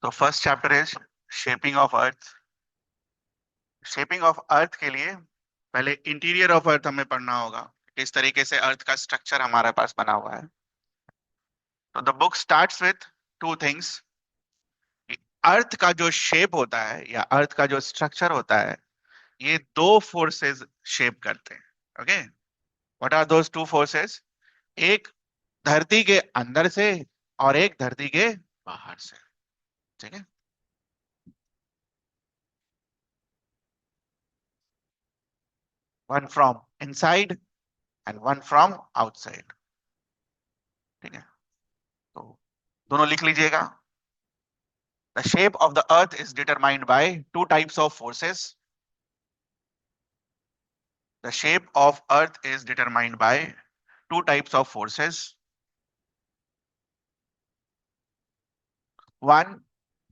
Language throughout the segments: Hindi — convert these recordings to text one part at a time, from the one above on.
तो first chapter is shaping of earth. Shaping of earth के लिए पहले इंटीरियर ऑफ अर्थ हमें पढ़ना होगा, किस तरीके से अर्थ का स्ट्रक्चर हमारे पास बना हुआ है। तो the book starts with two things. Earth का जो शेप होता है या अर्थ का जो स्ट्रक्चर होता है, ये दो फोर्सेस शेप करते हैं। Okay, what are those two forces? एक धरती के अंदर से और एक धरती के बाहर से। ठीक है, one from inside and one from outside. ठीक है, तो दोनों लिख लीजिएगा। The shape of the earth is determined by two types of forces. The shape of earth is determined by two types of forces. One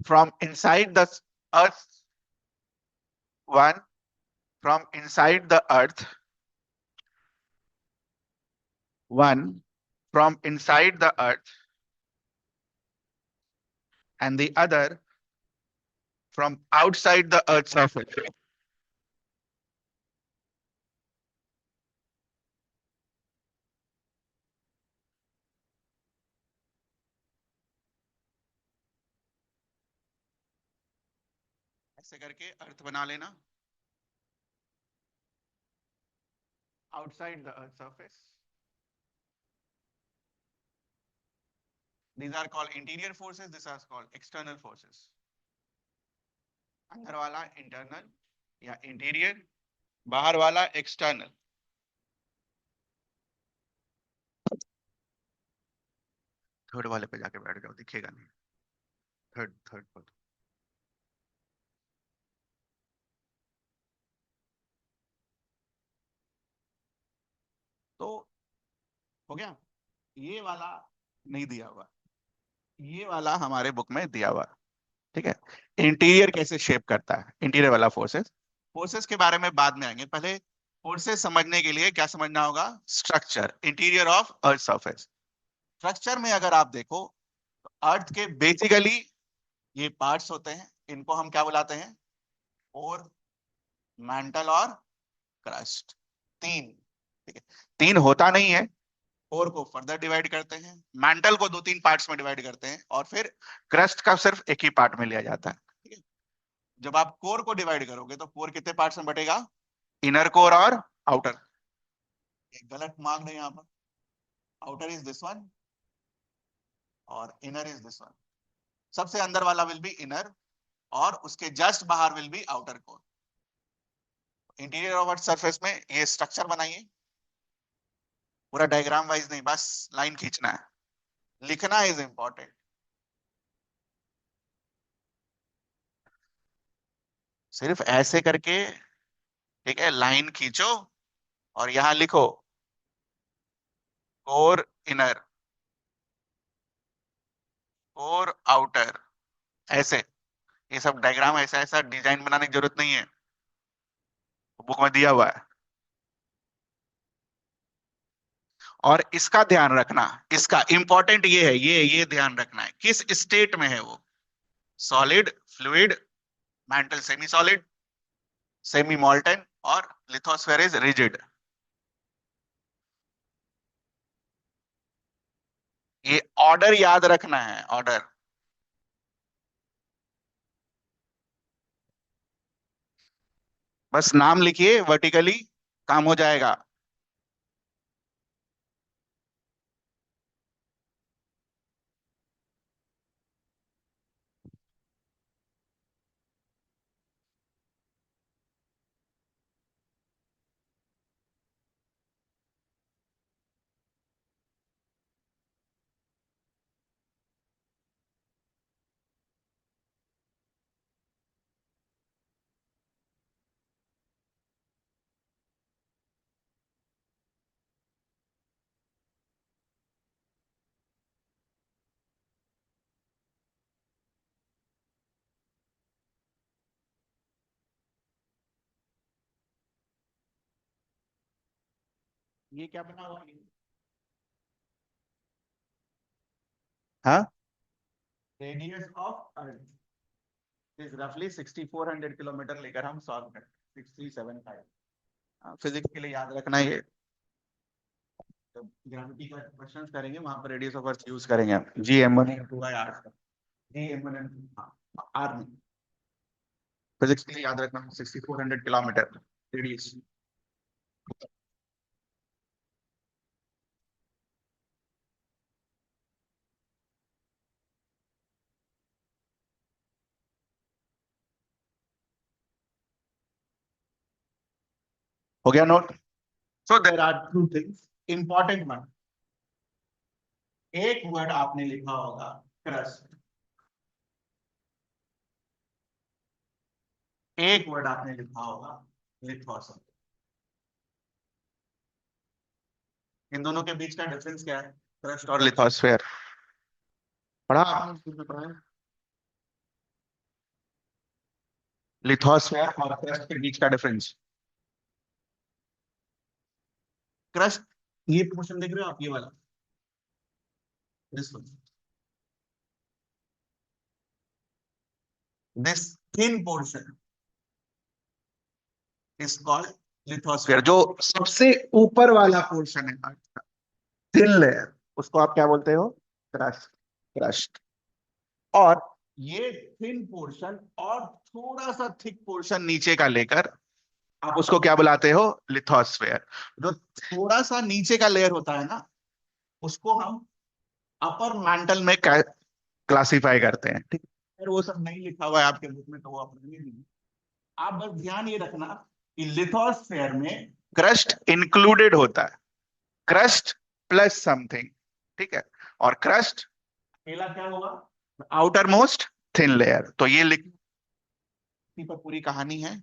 from inside the earth, one from inside the earth, one from inside the earth, and the other from outside the earth's surface. ऐसे करके अर्थ बना लेना। Outside the earth's surface. These are called interior forces. These are called external forces. अंदर वाला इंटरनल या इंटीरियर, बाहर वाला एक्सटर्नल। थर्ड वाले पे जाके बैठ जाओ, दिखेगा नहीं। थर्ड थर्ड पर। तो हो गया, ये वाला नहीं दिया हुआ, ये वाला हमारे बुक में दिया हुआ। ठीक है, इंटीरियर कैसे शेप करता है, इंटीरियर वाला फोर्सेस। फोर्सेस के बारे में बाद में आएंगे, पहले फोर्सेस समझने के लिए क्या समझना होगा? Structure, interior of earth surface. Structure में अगर आप देखो तो अर्थ के बेसिकली ये पार्ट्स होते हैं, इनको हम क्या बुलाते हैं? और मैंटल और क्रस्ट। तीन। ठीक है, तीन होता नहीं है। कोर को फर्दर डिवाइड करते हैं, मैंटल को दो तीन पार्ट्स में डिवाइड करते हैं, और फिर क्रस्ट का सिर्फ एक ही पार्ट में लिया जाता है। ठीक है, जब आप कोर को डिवाइड करोगे तो कोर कितने पार्ट्स में बटेगा? इनर कोर और आउटर। एक गलत मार्ग है यहाँ पर। आउटर इज दिस वन और इनर इज दिस वन। सबसे अंदर वाला विल बी इनर और उसके जस्ट बाहर will be outer core. Interior of earth surface में ये स्ट्रक्चर बनाइए, पूरा डायग्राम वाइज नहीं, बस लाइन खींचना है, लिखना इज इंपॉर्टेंट। सिर्फ ऐसे करके, ठीक है, लाइन खींचो और यहां लिखो कोर इनर, कोर आउटर, ऐसे। ये सब डायग्राम ऐसा ऐसा डिजाइन बनाने की जरूरत नहीं है, बुक में दिया हुआ है। और इसका ध्यान रखना, इसका इंपॉर्टेंट ये है, ये ध्यान रखना है किस स्टेट में है वो। Solid, fluid, mantle semi solid, semi molten, और लिथोस्फेयर इज रिजिड। ये ऑर्डर याद रखना है, ऑर्डर। बस नाम लिखिए वर्टिकली, काम हो जाएगा। ये क्या बना हुआ है? हाँ, रेडियस ऑफ अर्थ इज रफली 6400 किलोमीटर लेकर हम सॉल्व करते हैं 6375। फिजिक्स के लिए याद रखना ये, तो ग्रेविटी का क्वेश्चन करेंगे वहां पर रेडियस ऑफ अर्थ यूज करेंगे, G M one two by R, G M one R में। फिजिक्स के लिए याद रखना 6400 किलोमीटर रेडियस। हो गया note? So there are two things important one. एक वर्ड आपने लिखा होगा क्रस्ट, एक वर्ड आपने लिखा होगा लिथोसफेयर। इन दोनों के बीच का डिफरेंस क्या है, क्रस्ट और लिथोस्फेयर? पढ़ा आपने स्कूल में पढ़ा है? लिथोस्फेयर और क्रस्ट के बीच का डिफरेंस। क्रस्ट, ये पोर्शन देख रहे हो आप, ये वाला, this one, this thin portion is called lithosphere. जो सबसे ऊपर वाला पोर्शन है, थिन लेयर, उसको आप क्या बोलते हो? क्रस्ट। क्रस्ट। और ये थिन पोर्शन और थोड़ा सा थिक पोर्शन नीचे का लेकर आप उसको क्या बुलाते हो? लिथोस्फेयर। जो थोड़ा सा नीचे का लेयर होता है ना, उसको हम अपर मैंटल में क्लासिफाई करते हैं, ठीक है? वो सब नहीं लिखा हुआ है आपके बुक में, तो वो आप रहने दीजिए। आप बस ध्यान ये रखना कि लिथोस्फेयर में क्रस्ट इंक्लूडेड होता है, क्रस्ट प्लस समथिंग, ठीक है? और क्रस्ट अकेला क्या होगा? Outer most thin layer. तो ये लिखने पर पूरी कहानी है।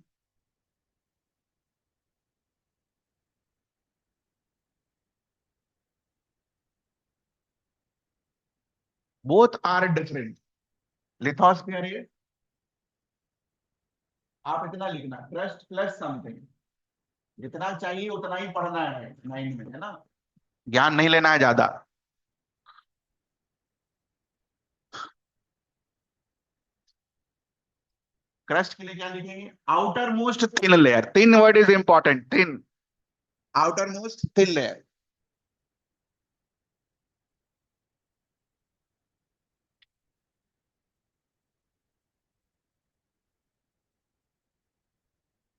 Both are different. लिथोस्फियर ये, आप इतना लिखना क्रस्ट प्लस समथिंग, जितना चाहिए उतना ही पढ़ना है 9 में, है ना? ज्ञान नहीं लेना है ज्यादा। क्रस्ट के लिए क्या लिखेंगे? Outer most thin layer. Thin word is important, thin, outer most thin layer.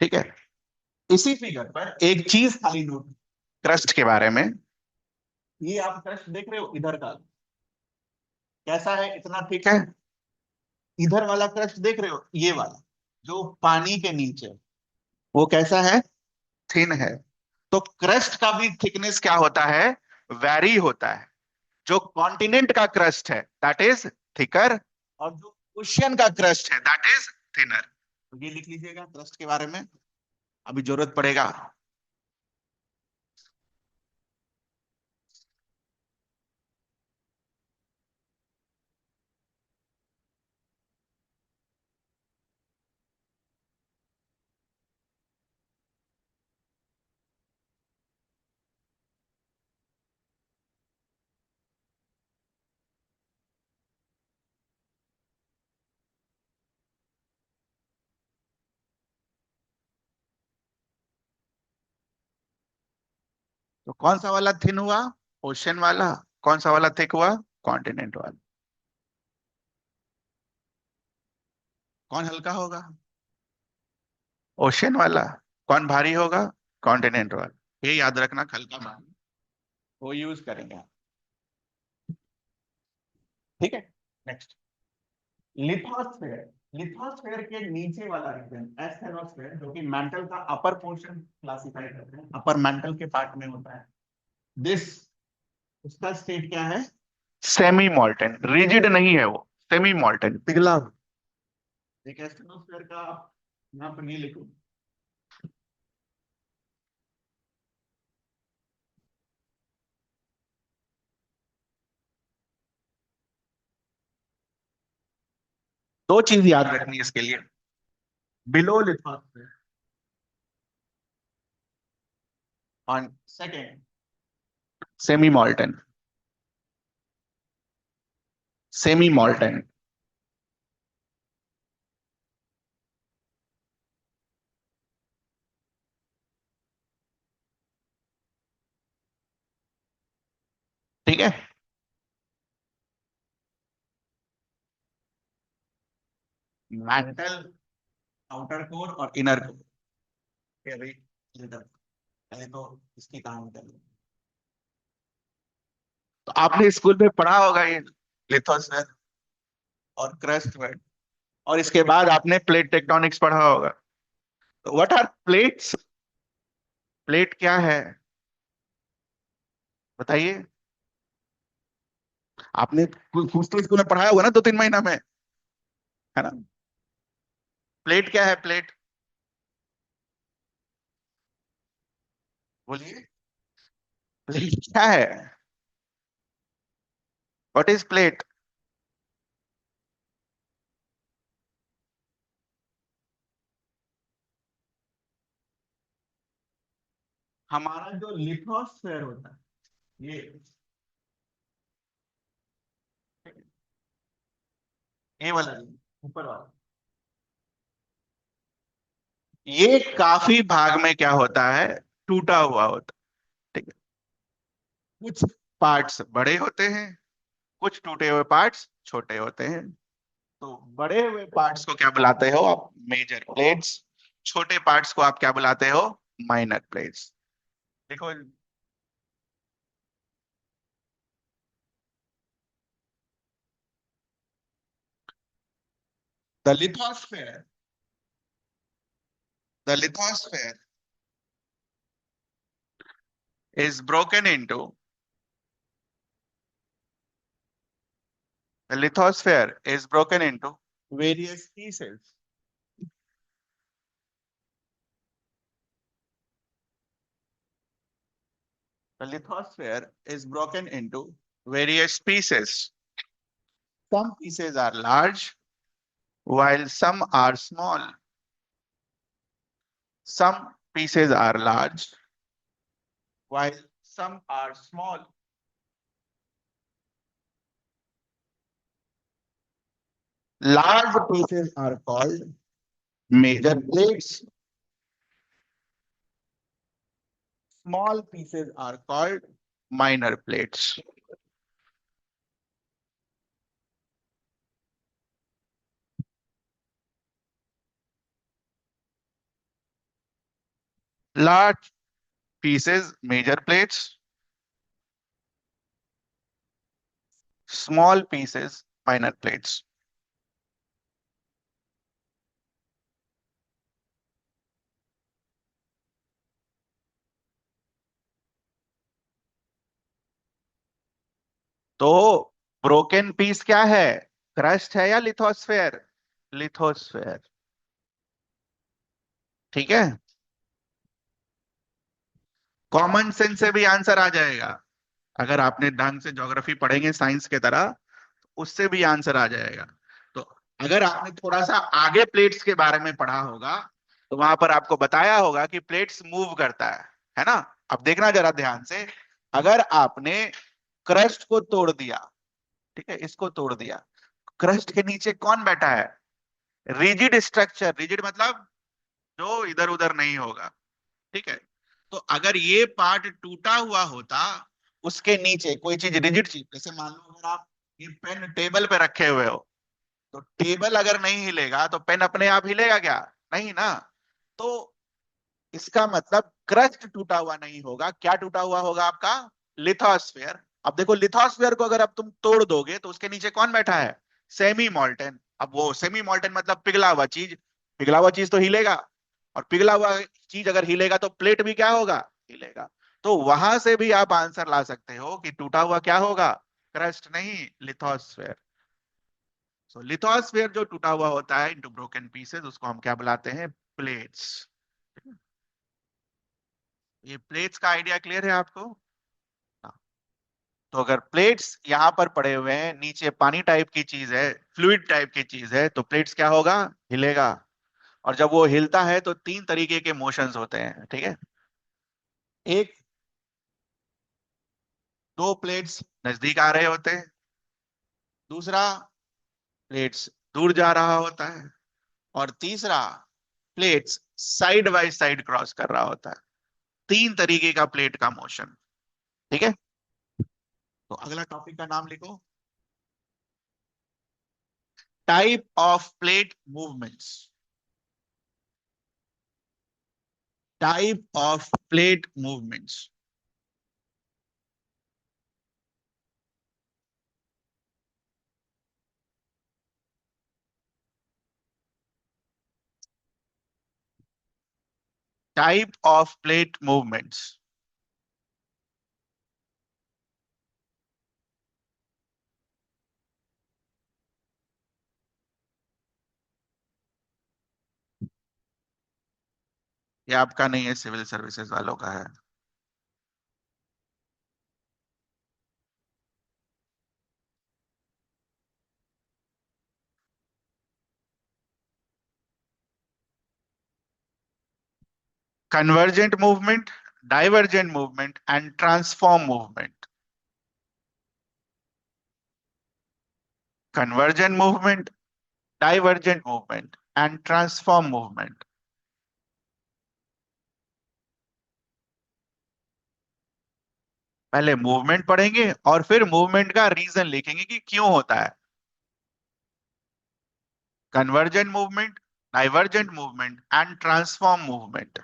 ठीक है? इसी फिगर पर एक चीज खाली नोट, क्रस्ट के बारे में। ये आप क्रस्ट देख रहे हो इधर का, कैसा है? इतना थिक है। इधर वाला क्रस्ट देख रहे हो, ये वाला जो पानी के नीचे, वो कैसा है? थिन है। तो क्रस्ट का भी थिकनेस क्या होता है? वैरी होता है। जो कॉन्टिनेंट का क्रस्ट है दैट इज थिकर, और जो ओशियन का क्रस्ट है दैट इज थिनर। तो ये लिख लीजिएगा क्रस्ट के बारे में, अभी जरूरत पड़ेगा। तो कौन सा वाला थिन हुआ? ओशियन वाला। कौन सा वाला थिक हुआ? कॉन्टिनेंट वाला। कौन हल्का होगा? ओशियन वाला। कौन भारी होगा? कॉन्टिनेंट वाला। ये याद रखना, हल्का भारी वो यूज करेंगे आप। ठीक है? Next, lithosphere. लिथोस्फेयर के नीचे वाला रीजन एस्थेनोस्फेयर, जो कि मेंटल का अपर पोर्शन क्लासिफाई करते हैं, अपर मेंटल के पार्ट में होता है। दिस, उसका स्टेट क्या है? सेमी मॉल्टन। रिजिड नहीं है वो, सेमी मॉल्टन, पिघला हुआ। एक एस्थेनोस्फेयर का यहाँ पर ये लिखो, दो चीज याद रखनी है इसके लिए। Below lithosphere on second semi मॉल्टन, semi मॉल्टन। ठीक है। मेंटल, आउटर कोर और इनर कोर। भाई पहले तो इसकी कहानी कर लो। तो आपने स्कूल में पढ़ा होगा ये लिथोस्फीयर और क्रस्ट वर्ड, और इसके बाद आपने प्लेट टेक्टोनिक्स पढ़ा होगा। तो व्हाट आर प्लेट्स? प्लेट क्या है बताइए? आपने कुछ तो स्कूल में पढ़ाया होगा ना 2-3 महीना में, है ना? प्लेट क्या है? प्लेट बोलिए। प्लेट क्या है? What is plate? हमारा जो लिथोस्फेयर होता है ये वाला ऊपर वाला, ये काफी भाग में क्या होता है, टूटा हुआ होता है। ठीक है। कुछ पार्ट्स बड़े होते हैं, कुछ टूटे हुए पार्ट्स छोटे होते हैं। तो बड़े हुए पार्ट्स को क्या बुलाते हो आप? Major plates. छोटे पार्ट्स को आप क्या बुलाते हो? Minor plates. देखो, the lithosphere, the lithosphere is broken into, the lithosphere is broken into various pieces. The lithosphere is broken into various pieces. Some pieces are large while some are small. Some pieces are large while some are small. Large pieces are called major plates. Small pieces are called minor plates. Large pieces, major plates. Small pieces, minor plates. तो ब्रोकन पीस क्या है? क्रस्ट है या लिथोस्फेयर? लिथोस्फेयर। ठीक है। कॉमन सेंस से भी आंसर आ जाएगा। अगर आपने ढंग से ज्योग्राफी पढ़ेंगे साइंस के तरह, उससे भी आंसर आ जाएगा। तो अगर आपने थोड़ा सा आगे प्लेट्स के बारे में पढ़ा होगा, तो वहां पर आपको बताया होगा कि प्लेट्स मूव करता है ना? अब देखना जरा ध्यान से। अगर आपने क्रस्ट को तोड़ दिया, ठीक है, इसको तोड़ दिया, क्रस्ट के नीचे कौन बैठा है? Rigid structure. रिजिड मतलब जो इधर उधर नहीं होगा। ठीक है। तो अगर ये पार्ट टूटा हुआ होता, उसके नीचे कोई चीज रिजिड चीज, जैसे मान लो अगर आप ये पेन टेबल पे रखे हुए हो, तो टेबल अगर नहीं हिलेगा तो पेन अपने आप हिलेगा क्या? नहीं ना। तो इसका मतलब क्रस्ट टूटा हुआ नहीं होगा, क्या टूटा हुआ होगा आपका? लिथोस्फेयर। अब देखो, लिथोस्फेयर को अगर अब तुम तोड़ दोगे तो उसके नीचे कौन बैठा है? Semi molten. अब वो सेमी मोल्टन मतलब पिघला हुआ चीज, पिघला हुआ चीज तो हिलेगा, और पिघला हुआ चीज अगर हिलेगा तो प्लेट भी क्या होगा? हिलेगा। तो वहां से भी आप आंसर ला सकते हो कि टूटा हुआ क्या होगा? क्रस्ट नहीं, लिथोस्फेयर। सो लिथोस्फेयर जो टूटा हुआ होता है इनटू ब्रोकन पीसेस, उसको हम क्या बुलाते हैं? प्लेट्स। ये प्लेट्स का आइडिया क्लियर है आपको? हाँ। तो अगर प्लेट्स यहाँ पर पड़े हुए हैं, नीचे पानी टाइप की चीज है, फ्लूइड टाइप की चीज है, तो प्लेट्स क्या होगा? हिलेगा। और जब वो हिलता है तो तीन तरीके के मोशंस होते हैं, ठीक है। एक, दो प्लेट्स नजदीक आ रहे होते हैं। दूसरा, प्लेट्स दूर जा रहा होता है। और तीसरा, plates side by side cross कर रहा होता है। तीन तरीके का प्लेट का मोशन। ठीक है। तो अगला टॉपिक का नाम लिखो, type of plate movements. Type of plate movements. Type of plate movements. ये आपका नहीं है, सिविल सर्विसेज वालों का है। Convergent movement, divergent movement and transform movement. Convergent movement, divergent movement and transform movement. पहले मूवमेंट पढ़ेंगे और फिर मूवमेंट का रीजन लिखेंगे कि क्यों होता है। Convergent movement, divergent movement and transform movement.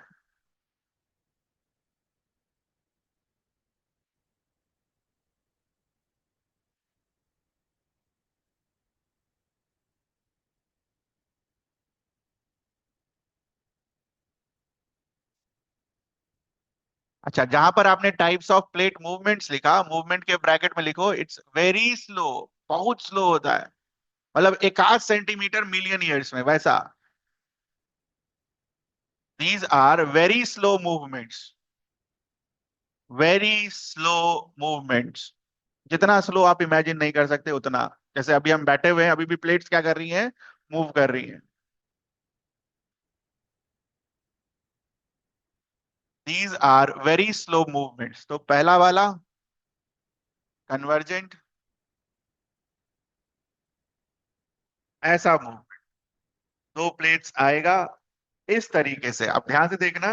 अच्छा, जहां पर आपने टाइप्स ऑफ प्लेट मूवमेंट्स लिखा, मूवमेंट के ब्रैकेट में लिखो इट्स वेरी स्लो। बहुत स्लो होता है, मतलब एक आध सेंटीमीटर मिलियन ईयर्स में वैसा। These are very slow movements. Very slow movements. जितना स्लो आप इमेजिन नहीं कर सकते उतना। जैसे अभी हम बैठे हुए हैं, अभी भी प्लेट्स क्या कर रही हैं? मूव कर रही हैं। These are very slow movements. तो पहला वाला कन्वर्जेंट, ऐसा मूव, दो प्लेट्स आएगा इस तरीके से। आप ध्यान से देखना,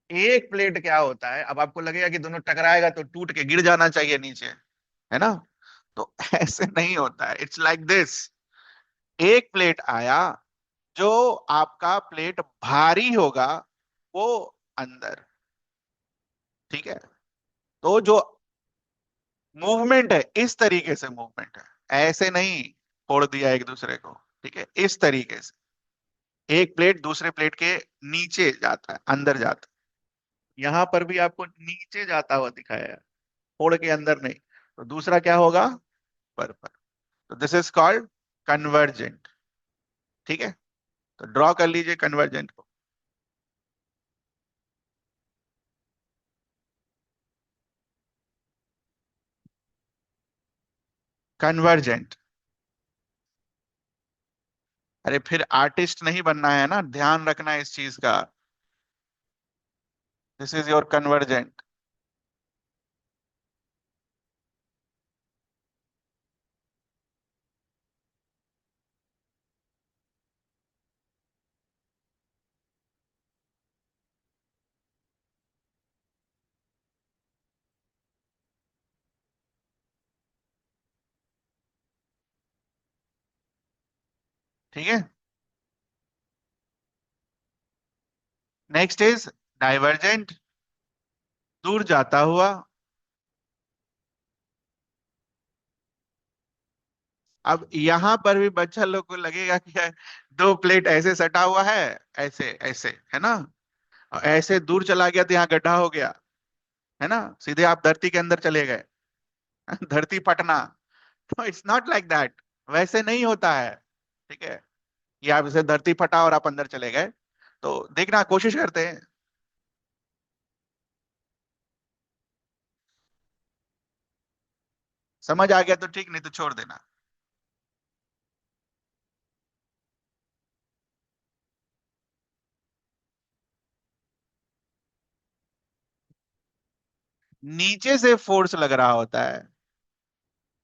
एक प्लेट क्या होता है, अब आपको लगेगा कि दोनों टकराएगा तो टूट के गिर जाना चाहिए नीचे, है ना? तो ऐसे नहीं होता है, इट्स लाइक दिस। एक प्लेट आया, जो आपका प्लेट भारी होगा वो अंदर, ठीक है? तो जो मूवमेंट है इस तरीके से मूवमेंट है, ऐसे नहीं फोड़ दिया एक दूसरे को, ठीक है? इस तरीके से एक प्लेट दूसरे प्लेट के नीचे जाता है, अंदर जाता है। यहां पर भी आपको नीचे जाता हुआ दिखाया है, फोड़ के अंदर नहीं। तो दूसरा क्या होगा? पर। तो दिस इज कॉल्ड कन्वर्जेंट। ठीक है, तो ड्रॉ कर लीजिए कन्वर्जेंट को। कन्वर्जेंट। अरे फिर आर्टिस्ट नहीं बनना है ना, ध्यान रखना है इस चीज का। This is your convergent. ठीक है, नेक्स्ट इज डाइवर्जेंट, दूर जाता हुआ। अब यहां पर भी बच्चा लोग को लगेगा कि यार, दो प्लेट ऐसे सटा हुआ है, ऐसे ऐसे, है ना? और ऐसे दूर चला गया तो यहाँ गड्ढा हो गया, है ना? सीधे आप धरती के अंदर चले गए। धरती फटना। तो इट्स नॉट लाइक दैट, वैसे नहीं होता है। ठीक है, ये आप इसे धरती फटा और आप अंदर चले गए। तो देखना, कोशिश करते हैं। समझ आ गया तो ठीक, नहीं तो छोड़ देना। नीचे से फोर्स लग रहा होता है।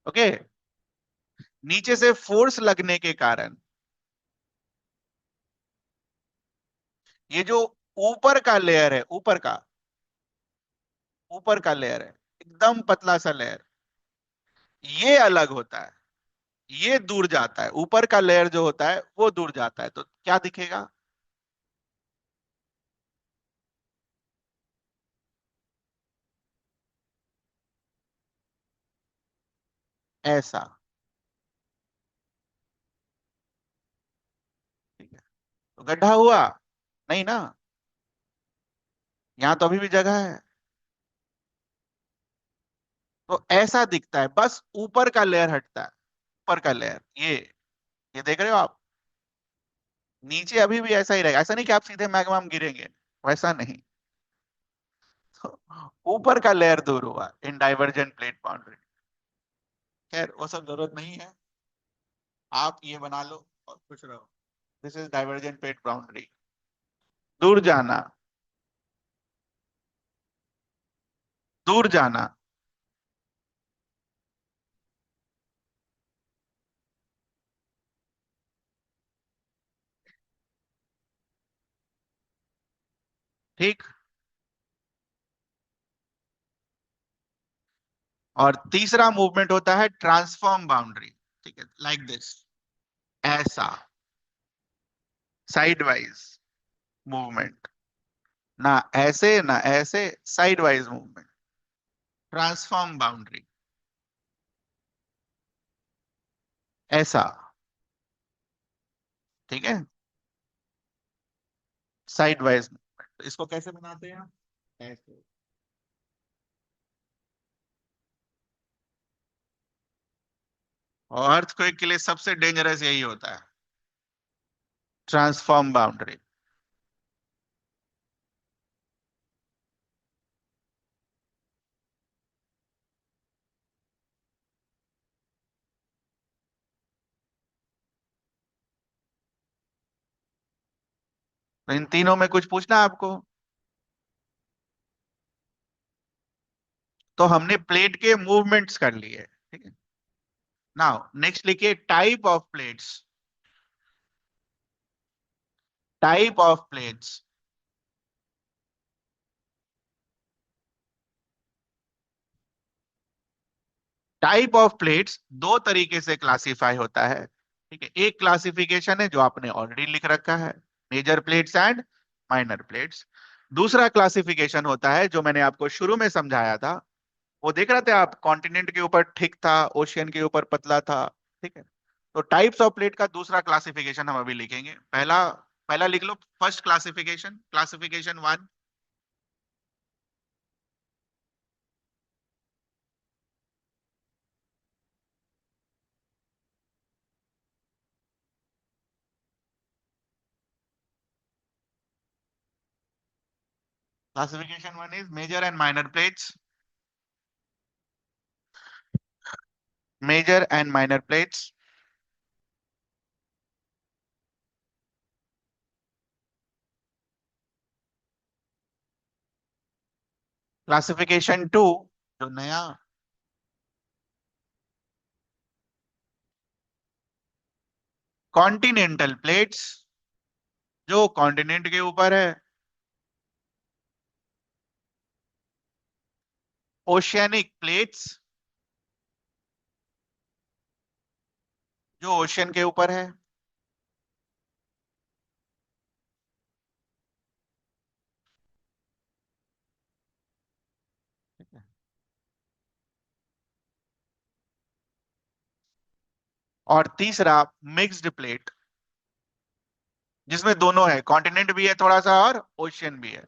ओके, नीचे से फोर्स लगने के कारण ये जो ऊपर का लेयर है, ऊपर का लेयर है, एकदम पतला सा लेयर, ये अलग होता है, ये दूर जाता है, ऊपर का लेयर जो होता है वो दूर जाता है, तो क्या दिखेगा? ऐसा। ठीक है, तो गड्ढा हुआ नहीं ना, यहाँ तो अभी भी जगह है। तो ऐसा दिखता है, बस ऊपर का लेयर हटता है, ऊपर का लेयर ये देख रहे हो आप, नीचे अभी भी ऐसा ही रहेगा, ऐसा नहीं कि आप सीधे मैग्मा में गिरेंगे, वैसा नहीं। तो ऊपर का लेयर दूर हुआ इन डाइवर्जेंट प्लेट बाउंड्री। खैर वो सब जरूरत नहीं है, आप ये बना लो और खुश रहो। This is divergent plate boundary. दूर जाना, दूर जाना। ठीक। और तीसरा मूवमेंट होता है ट्रांसफॉर्म बाउंड्री। ठीक है, लाइक दिस, ऐसा, साइड वाइज मूवमेंट, ना ऐसे ना ऐसे, side wise movement, transform boundary, ऐसा। ठीक है, साइड वाइज मूवमेंट, इसको कैसे बनाते हैं? ऐसे। और अर्थक्वेक के लिए सबसे डेंजरस यही होता है, ट्रांसफॉर्म बाउंड्री। तो इन तीनों में कुछ पूछना है आपको? तो हमने प्लेट के मूवमेंट्स कर लिए, ठीक है। नाउ नेक्स्ट लिखिए type of plates. Type of plates. Type of plates दो तरीके से क्लासिफाई होता है, ठीक है। एक क्लासिफिकेशन है जो आपने ऑलरेडी लिख रखा है, major plates and minor plates. दूसरा क्लासिफिकेशन होता है जो मैंने आपको शुरू में समझाया था, वो देख रहे थे आप, कॉन्टिनेंट के ऊपर थिक था, ओशियन के ऊपर पतला था। ठीक है, तो टाइप्स ऑफ प्लेट का दूसरा क्लासिफिकेशन हम अभी लिखेंगे। पहला पहला लिख लो, first classification, classification one. Classification one is major and minor plates. Major and minor plates. Classification two, जो नया, कॉन्टिनेंटल प्लेट्स, जो कॉन्टिनेंट के ऊपर है। ओशियनिक प्लेट्स, जो ओशियन के ऊपर है। ठीक है? और तीसरा मिक्स्ड प्लेट, जिसमें दोनों है, कॉन्टिनेंट भी है थोड़ा सा और ओशियन भी है।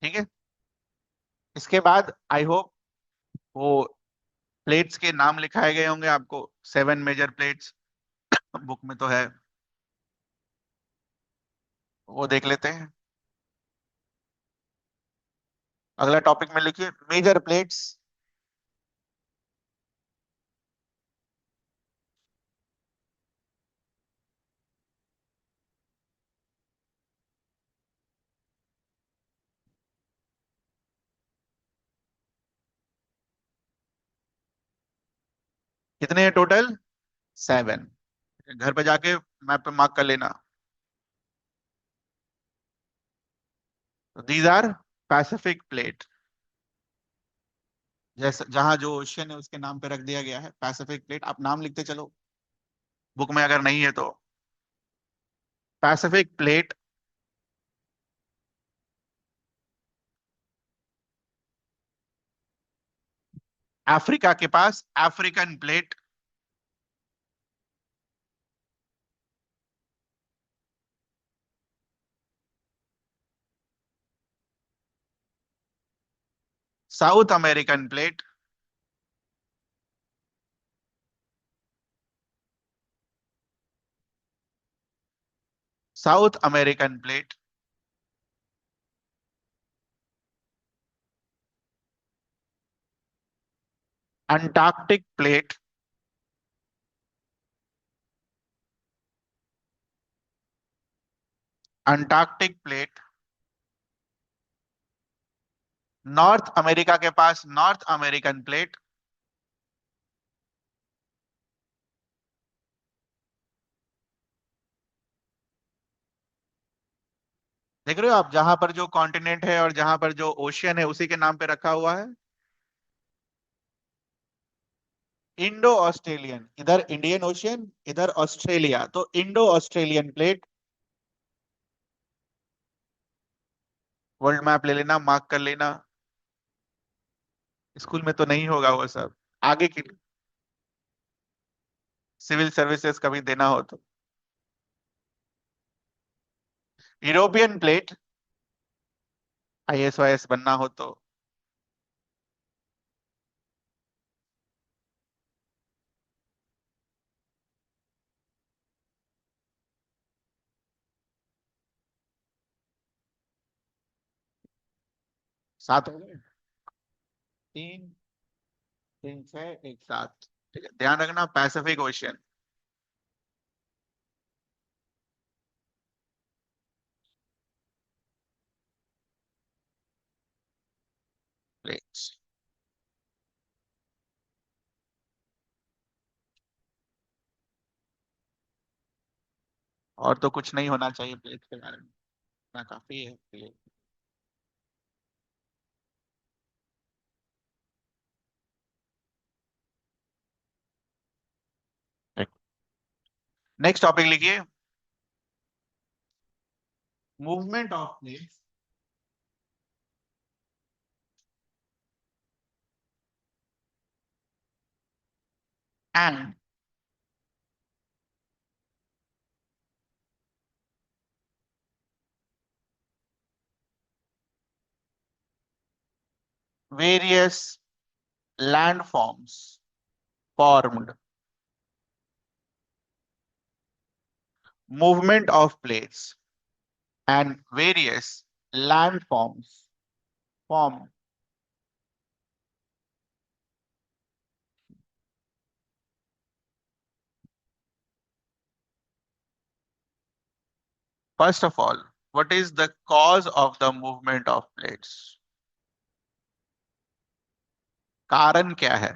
ठीक है, इसके बाद आई होप वो प्लेट्स के नाम लिखाए गए होंगे आपको, 7 मेजर प्लेट्स, बुक में तो है, वो देख लेते हैं। अगला टॉपिक में लिखिए मेजर प्लेट्स। कितने हैं टोटल? 7। घर पे जाके मैप पे मार्क कर लेना। These are Pacific plate. जैसे जहां जो ओशियन है उसके नाम पे रख दिया गया है पैसिफिक प्लेट, आप नाम लिखते चलो बुक में अगर नहीं है तो। Pacific plate. अफ्रीका के पास African plate. South American plate. South American plate. Antarctic plate. Antarctic plate. North America के पास नॉर्थ अमेरिकन प्लेट। देख रहे हो आप, जहां पर जो कॉन्टिनेंट है और जहां पर जो ओशियन है उसी के नाम पे रखा हुआ है। इंडो ऑस्ट्रेलियन, इधर इंडियन ओशियन इधर ऑस्ट्रेलिया, तो Indo Australian plate. World map ले लेना, मार्क कर लेना। स्कूल में तो नहीं होगा वो सब, आगे की सिविल सर्विसेज कभी देना हो तो। यूरोपियन प्लेट, आईएएस वाईएएस बनना हो तो। 7 हो गए। 3, 3, 6, 1, 7। ठीक है, ध्यान रखना पैसिफिक ओशियन प्लेट्स। और तो कुछ नहीं होना चाहिए प्लेट्स के बारे में, इतना काफी है प्लेट। नेक्स्ट टॉपिक लिखिए। Movement of plates and various landforms formed. Movement of plates and various landforms formed. First of all, what is the cause of the movement of plates? कारण क्या है?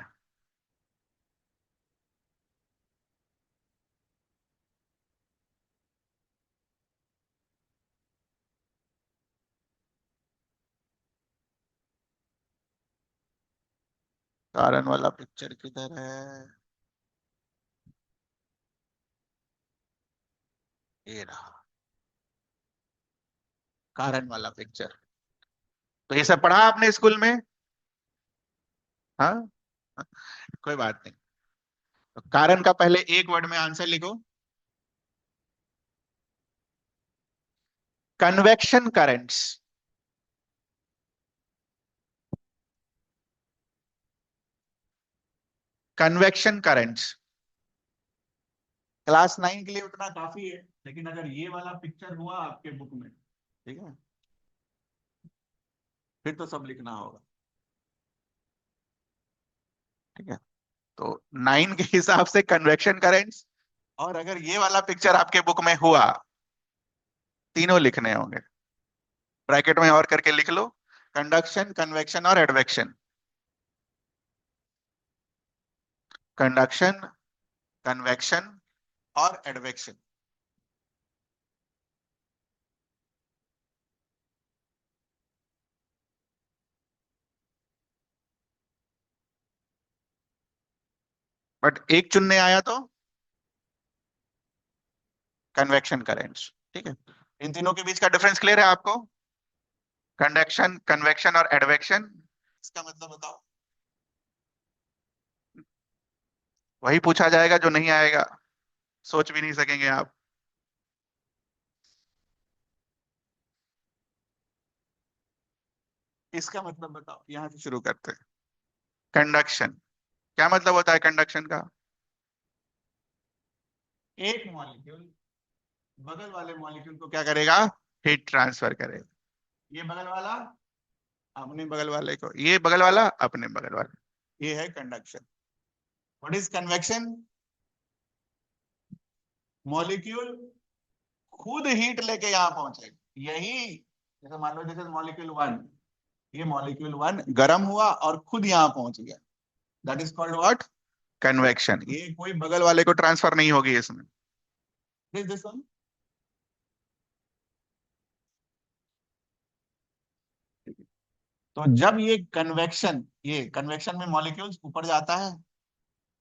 कारण वाला पिक्चर किधर है? ये रहा कारण वाला पिक्चर। तो ये सब पढ़ा आपने स्कूल में? हाँ, कोई बात नहीं। तो कारण का पहले एक वर्ड में आंसर लिखो। Convection currents. Convection currents. Class 9 के लिए उतना काफी है, लेकिन अगर ये वाला पिक्चर हुआ आपके बुक में, ठीक है, फिर तो सब लिखना होगा। ठीक है, तो 9 के हिसाब से कन्वेक्शन करेंट्स, और अगर ये वाला पिक्चर आपके बुक में हुआ, तीनों लिखने होंगे। ब्रैकेट में और करके लिख लो, कंडक्शन, कन्वेक्शन और एडवेक्शन। कंडक्शन, कन्वेक्शन और एडवेक्शन। बट एक चुनने आया तो कन्वेक्शन करेंट्स। ठीक है, इन तीनों के बीच का डिफरेंस क्लियर है आपको? कंडक्शन, कन्वेक्शन और एडवेक्शन, इसका मतलब बताओ। वही पूछा जाएगा जो नहीं आएगा, सोच भी नहीं सकेंगे आप। इसका मतलब बताओ, यहां से शुरू करते हैं। कंडक्शन, क्या मतलब होता है कंडक्शन का? एक मॉलिक्यूल बगल वाले मॉलिक्यूल को क्या करेगा? हीट ट्रांसफर करेगा। ये बगल वाला अपने बगल वाले को, ये बगल वाला अपने बगल वाले, ये है conduction. What is convection? Molecule खुद हीट लेके यहाँ पहुंचेगा। यही, जैसे मान लो दिस इज मॉलिक्यूल वन, ये मॉलिक्यूल वन गर्म हुआ और खुद यहाँ पहुंच गया। That is called what? Convection. ये कोई बगल वाले को ट्रांसफर नहीं होगी इसमें। This one. तो जब ये कन्वेक्शन में मॉलिक्यूल्स ऊपर जाता है,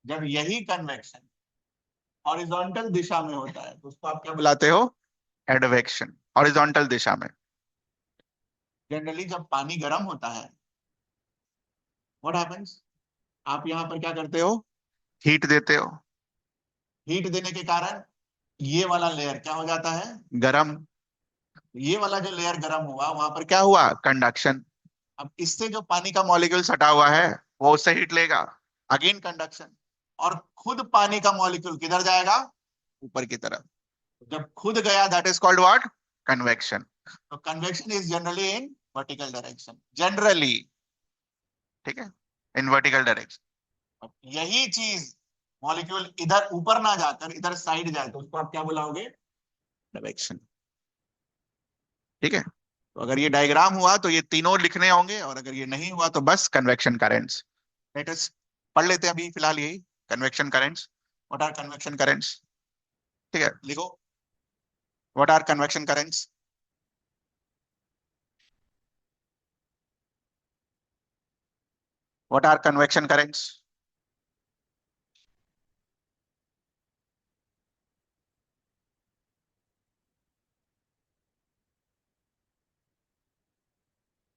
जब यही कन्वेक्शन हॉरिजॉन्टल दिशा में होता है तो उसको आप क्या बुलाते हो? एडवेक्शन। हॉरिजॉन्टल दिशा में। जनरली जब पानी गर्म होता है, व्हाट हैपेंस? आप यहाँ पर क्या करते हो? हीट देते हो। हीट देने के कारण ये वाला लेयर क्या हो जाता है? गरम। ये वाला जो लेयर गरम हुआ, वहां पर क्या हुआ? कंडक्शन। अब इससे जो पानी का मॉलिक्यूल सटा हुआ है, वो उससे हीट लेगा, अगेन कंडक्शन। और खुद पानी का मॉलिक्यूल किधर जाएगा? ऊपर की तरफ। जब खुद गया, that is called what? Convection. तो convection is generally in vertical direction, generally. ठीक है, इन वर्टिकल डायरेक्शन। यही चीज मॉलिक्यूल इधर ऊपर ना जाकर इधर साइड जाए तो उसको आप क्या बुलाओगे? डायरेक्शन। ठीक है, तो अगर ये डायग्राम हुआ तो ये तीनों लिखने होंगे, और अगर ये नहीं हुआ तो बस कन्वेक्शन करेंट्स। लेटेस्ट पढ़ लेते हैं अभी फिलहाल यही, convection currents. What are convection currents? ठीक है, लिखो। What are convection currents? What are convection currents?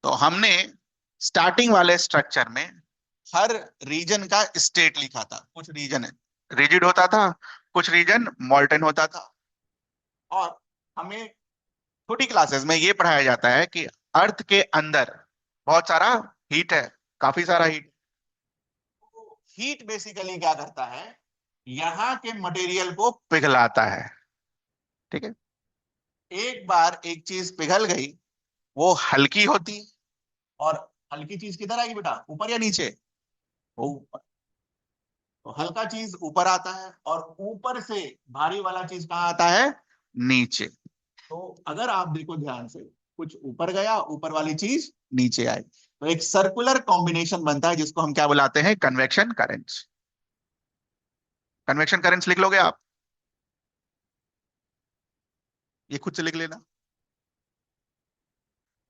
तो हमने स्टार्टिंग वाले स्ट्रक्चर में हर रीजन का स्टेट लिखा था। कुछ रीजन रिजिड होता था, कुछ रीजन मॉल्टन होता था। और हमें छोटी क्लासेस में ये पढ़ाया जाता है कि अर्थ के अंदर बहुत सारा हीट है, काफी सारा हीट। हीट बेसिकली क्या करता है? यहाँ के मटेरियल को पिघलाता है। ठीक है, एक बार एक चीज पिघल गई, वो हल्की होती है। और हल्की चीज किधर आएगी बेटा, ऊपर या नीचे? वो ऊपर। तो हल्का चीज ऊपर आता है और ऊपर से भारी वाला चीज कहाँ आता है? नीचे। तो अगर आप देखो ध्यान से, कुछ ऊपर गया, ऊपर वाली चीज नीचे आई, तो एक सर्कुलर कॉम्बिनेशन बनता है जिसको हम क्या बुलाते हैं? Convection currents. कन्वेक्शन करेंट्स लिख लोगे आप? ये खुद से लिख लेना,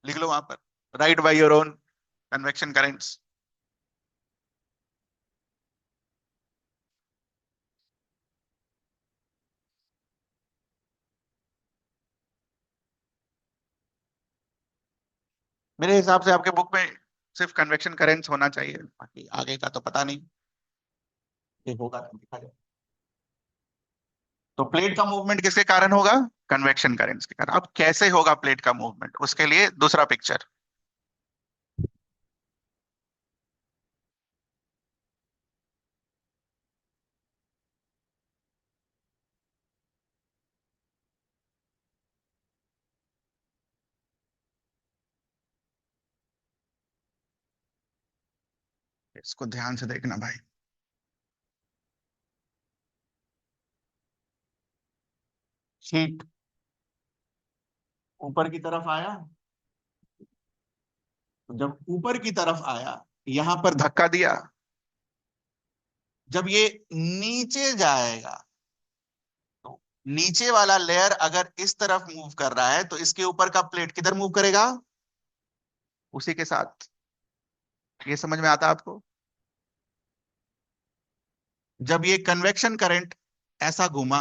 लिख लो वहां पर, right by your own, convection currents. मेरे हिसाब से आपके बुक में सिर्फ कन्वेक्शन करेंट्स होना चाहिए, बाकी आगे का तो पता नहीं, ये होगा तो दिखा जाए। तो प्लेट का मूवमेंट किसके कारण होगा? कन्वेक्शन करेंट्स के कारण। अब कैसे होगा प्लेट का मूवमेंट, उसके लिए दूसरा पिक्चर। इसको ध्यान से देखना भाई। शीट ऊपर की तरफ आया, तो जब ऊपर की तरफ आया, यहां पर धक्का दिया, जब ये नीचे जाएगा तो नीचे वाला लेयर अगर इस तरफ मूव कर रहा है तो इसके ऊपर का प्लेट किधर मूव करेगा, उसी के साथ। ये समझ में आता है आपको? जब ये कन्वेक्शन करंट ऐसा घुमा,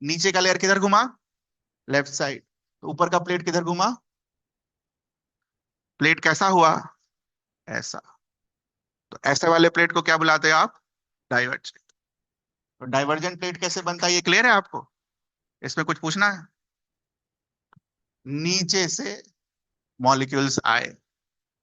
नीचे का लेयर किधर घुमा, लेफ्ट साइड, तो ऊपर का प्लेट किधर घुमा, प्लेट कैसा हुआ, ऐसा। तो ऐसे वाले प्लेट को क्या बुलाते हैं आप, डाइवर्जेंट। तो डाइवर्जेंट प्लेट कैसे बनता है ये क्लियर है आपको? इसमें कुछ पूछना है? नीचे से मॉलिक्यूल्स आए,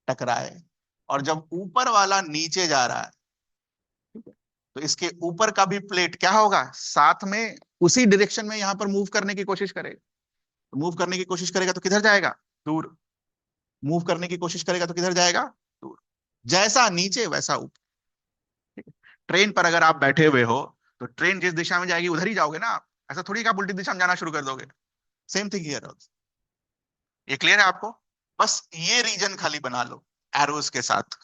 टकराए, और जब ऊपर वाला नीचे जा रहा है, ठीक है, तो इसके ऊपर का भी प्लेट क्या होगा, साथ में उसी डायरेक्शन में यहां पर मूव करने की कोशिश करेगा। तो मूव करने की कोशिश करेगा तो किधर जाएगा, दूर। मूव करने की कोशिश करेगा तो किधर जाएगा, दूर। जैसा नीचे वैसा ऊपर। ठीक है? ट्रेन पर अगर आप बैठे हुए हो तो ट्रेन जिस दिशा में जाएगी उधर ही जाओगे ना आप, ऐसा थोड़ी कि आप उल्टी दिशा में जाना शुरू कर दोगे। Same thing here also. ये क्लियर है आपको? बस ये रीजन खाली बना लो एरोस के साथ।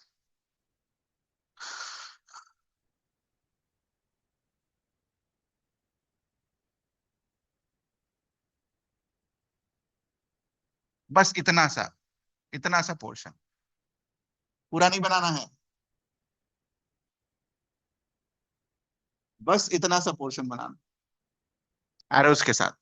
बस इतना सा पोर्शन, पूरा नहीं बनाना है, बस इतना सा पोर्शन बनाना एरोस के साथ।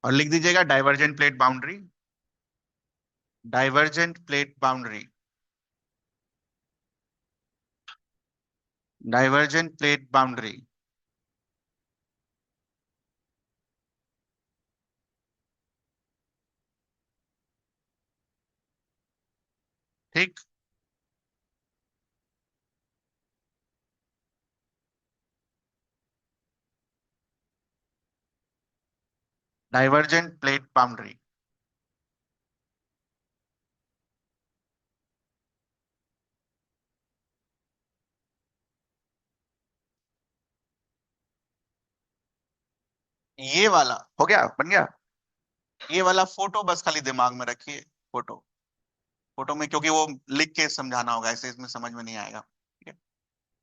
और लिख दीजिएगा divergent plate boundary, divergent plate boundary, divergent plate boundary. ठीक। Divergent plate boundary. ये वाला हो गया, बन गया। ये वाला फोटो बस खाली दिमाग में रखिए। फोटो, फोटो में, क्योंकि वो लिख के समझाना होगा, ऐसे इसमें समझ में नहीं आएगा। ठीक है?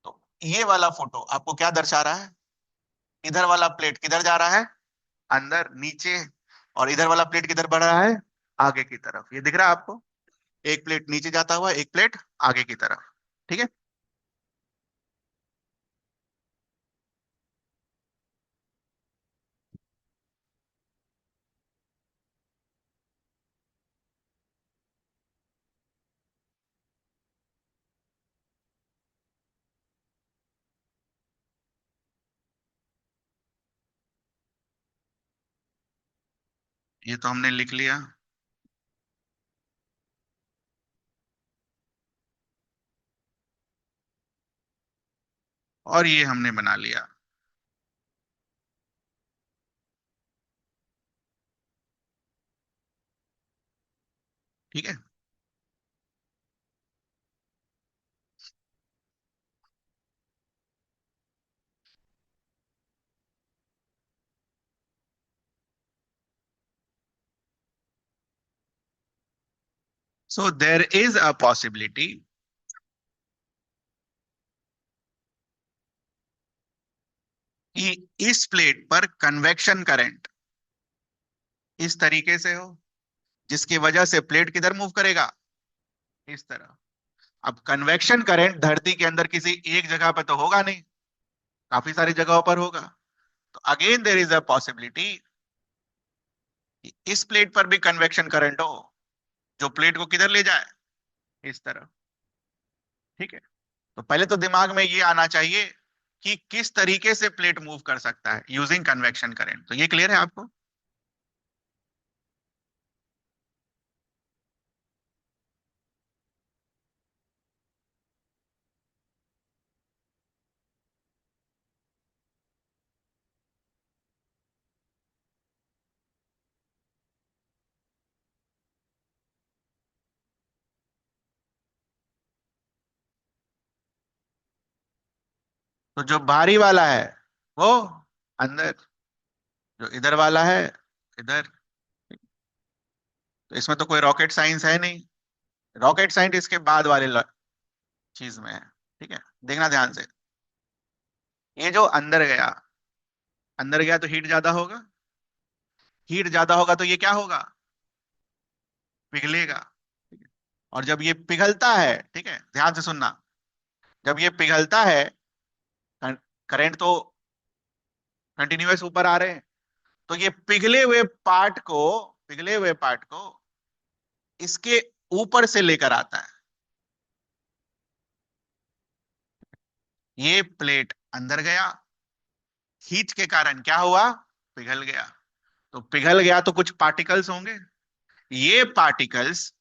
तो ये वाला फोटो आपको क्या दर्शा रहा है, इधर वाला प्लेट किधर जा रहा है, अंदर नीचे, और इधर वाला प्लेट किधर बढ़ रहा है, आगे की तरफ। ये दिख रहा है आपको? एक प्लेट नीचे जाता हुआ, एक प्लेट आगे की तरफ। ठीक है? ये तो हमने लिख लिया। और ये हमने बना लिया। ठीक है? सो देर इज अ पॉसिबिलिटी कि इस प्लेट पर कन्वेक्शन करंट इस तरीके से हो, जिसकी वजह से प्लेट किधर मूव करेगा, इस तरह। अब कन्वेक्शन करंट धरती के अंदर किसी एक जगह पर तो होगा नहीं, काफी सारी जगहों पर होगा। तो again there is a possibility इस प्लेट पर भी कन्वेक्शन करंट हो, जो प्लेट को किधर ले जाए, इस तरफ। ठीक है, तो पहले तो दिमाग में ये आना चाहिए कि किस तरीके से प्लेट मूव कर सकता है यूजिंग कन्वेक्शन करंट। तो ये क्लियर है आपको? तो जो बाहरी वाला है वो अंदर, जो इधर वाला है इधर। तो इसमें तो कोई रॉकेट साइंस है नहीं, रॉकेट साइंस इसके बाद वाले चीज में है। ठीक है, देखना ध्यान से। ये जो अंदर गया, अंदर गया तो हीट ज्यादा होगा, हीट ज्यादा होगा तो ये क्या होगा, पिघलेगा। ठीक है? और जब ये पिघलता है, ठीक है ध्यान से सुनना, जब ये पिघलता है, करंट तो कंटिन्यूअस ऊपर आ रहे हैं, तो ये पिघले हुए पार्ट को इसके ऊपर से लेकर आता है। ये प्लेट अंदर गया, हीट के कारण क्या हुआ, पिघल गया। तो पिघल गया तो कुछ पार्टिकल्स होंगे, ये पार्टिकल्स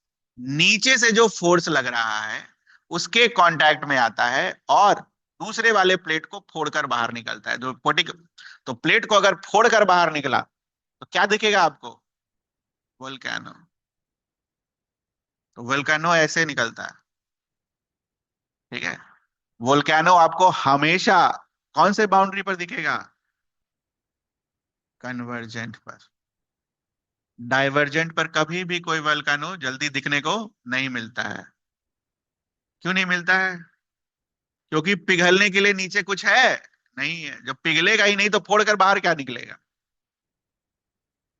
नीचे से जो फोर्स लग रहा है उसके कांटेक्ट में आता है और दूसरे वाले प्लेट को फोड़कर बाहर निकलता है। तो प्लेट को अगर फोड़कर बाहर निकला तो क्या दिखेगा आपको, वोल्केनो। तो वोल्केनो ऐसे निकलता है। ठीक है, वोल्केनो आपको हमेशा कौन से बाउंड्री पर दिखेगा, कन्वर्जेंट पर। डाइवर्जेंट पर कभी भी कोई वोल्केनो जल्दी दिखने को नहीं मिलता है। क्यों नहीं मिलता है, क्योंकि पिघलने के लिए नीचे कुछ है नहीं है। जब पिघलेगा ही नहीं तो फोड़कर बाहर क्या निकलेगा।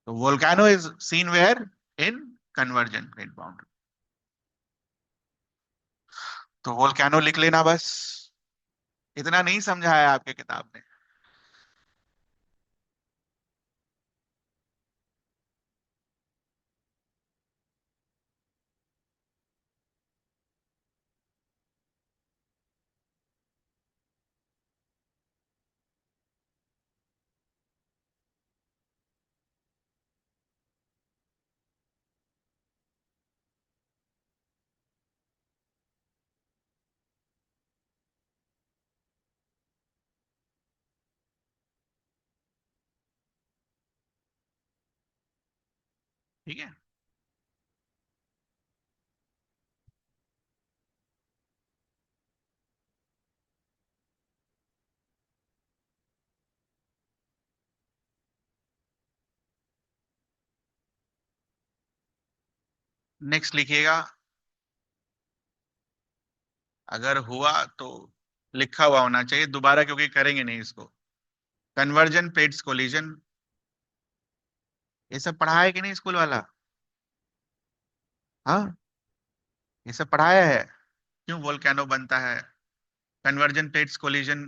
तो volcano is seen where, in convergent plate boundary. तो वोल्केनो लिख लेना बस, इतना नहीं समझाया आपके किताब ने। ठीक है, नेक्स्ट लिखिएगा। अगर हुआ तो लिखा हुआ होना चाहिए दोबारा, क्योंकि करेंगे नहीं इसको। कन्वर्जन प्लेट्स कोलिजन, ये सब पढ़ा है कि नहीं स्कूल वाला? हाँ, ये सब पढ़ाया है। क्यों वोल्केनो बनता है, conversion plates collision,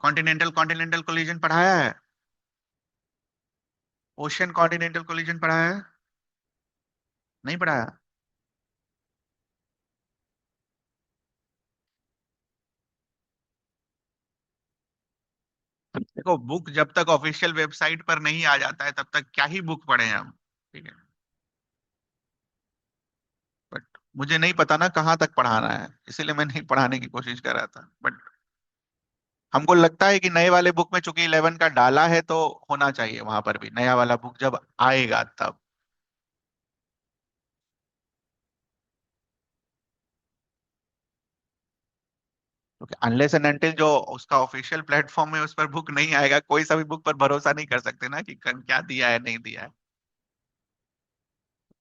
continental continental collision पढ़ाया है, ओशियन कॉन्टिनेंटल कोलिजन पढ़ाया है, नहीं पढ़ाया? देखो, बुक जब तक ऑफिशियल वेबसाइट पर नहीं आ जाता है तब तक क्या ही बुक पढ़े हम। ठीक है, बट मुझे नहीं पता ना कहाँ तक पढ़ाना है, इसीलिए मैं नहीं पढ़ाने की कोशिश कर रहा था। बट हमको लगता है कि नए वाले बुक में चूंकि 11 का डाला है तो होना चाहिए वहां पर भी, नया वाला बुक जब आएगा तब। क्योंकि अनलेस एंड अनटिल जो उसका ऑफिशियल प्लेटफॉर्म है उस पर बुक नहीं आएगा, कोई सा भी बुक पर भरोसा नहीं कर सकते ना कि क्या दिया है नहीं दिया है।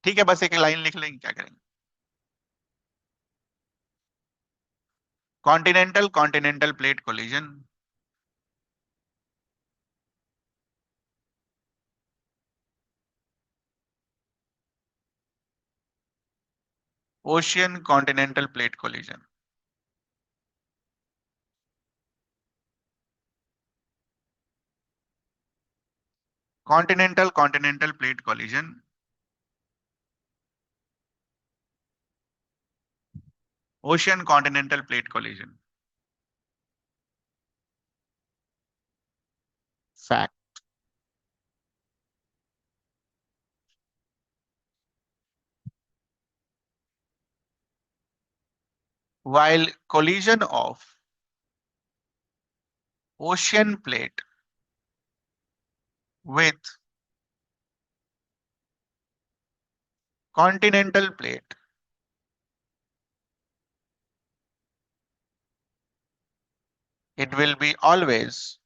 ठीक है, बस एक लाइन लिख लेंगे, क्या करेंगे। Continental continental plate collision, ocean continental plate collision, continental continental plate collision, ocean continental plate collision. Fact. while collision of ocean plate with continental plate, it will be always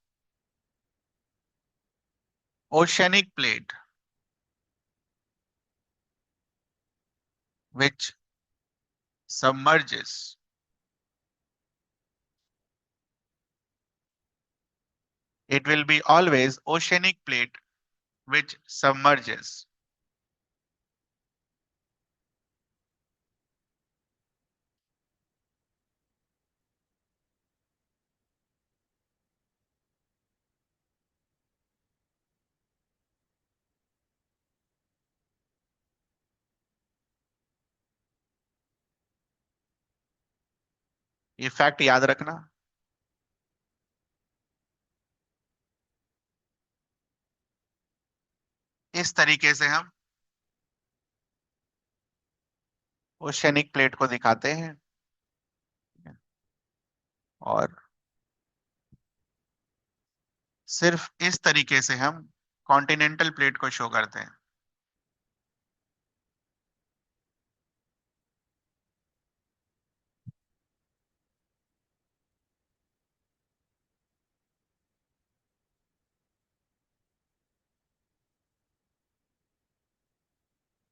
oceanic plate which submerges. It will be always oceanic plate which submerges. ये फैक्ट याद रखना। इस तरीके से हम ओशियनिक प्लेट को दिखाते हैं और सिर्फ इस तरीके से हम कॉन्टिनेंटल प्लेट को शो करते हैं।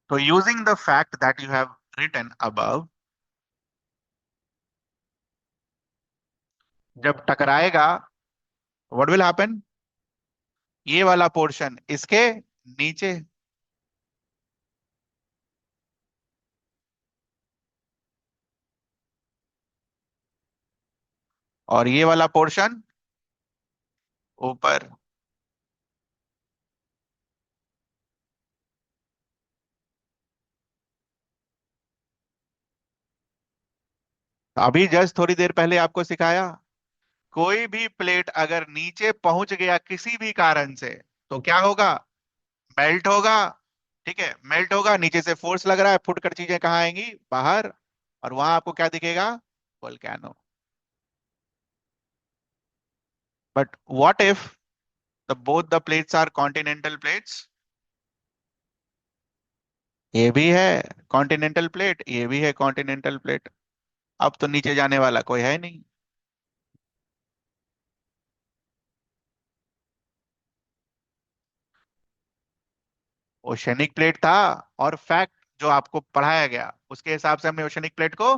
तो using the fact that you have written above, जब टकराएगा, व्हाट विल हैपन? ये वाला पोर्शन इसके नीचे, और ये वाला पोर्शन ऊपर। अभी जस्ट थोड़ी देर पहले आपको सिखाया, कोई भी प्लेट अगर नीचे पहुंच गया किसी भी कारण से तो क्या होगा? मेल्ट होगा। ठीक है, मेल्ट होगा, नीचे से फोर्स लग रहा है, फुटकर चीजें कहाँ आएंगी? बाहर। और वहां आपको क्या दिखेगा? Volcano. But what if the both the plates are continental plates? ये भी है कॉन्टिनेंटल प्लेट, ये भी है कॉन्टिनेंटल प्लेट। अब तो नीचे जाने वाला कोई है नहीं। ओशनिक प्लेट था, और फैक्ट जो आपको पढ़ाया गया उसके हिसाब से हमने ओशनिक प्लेट को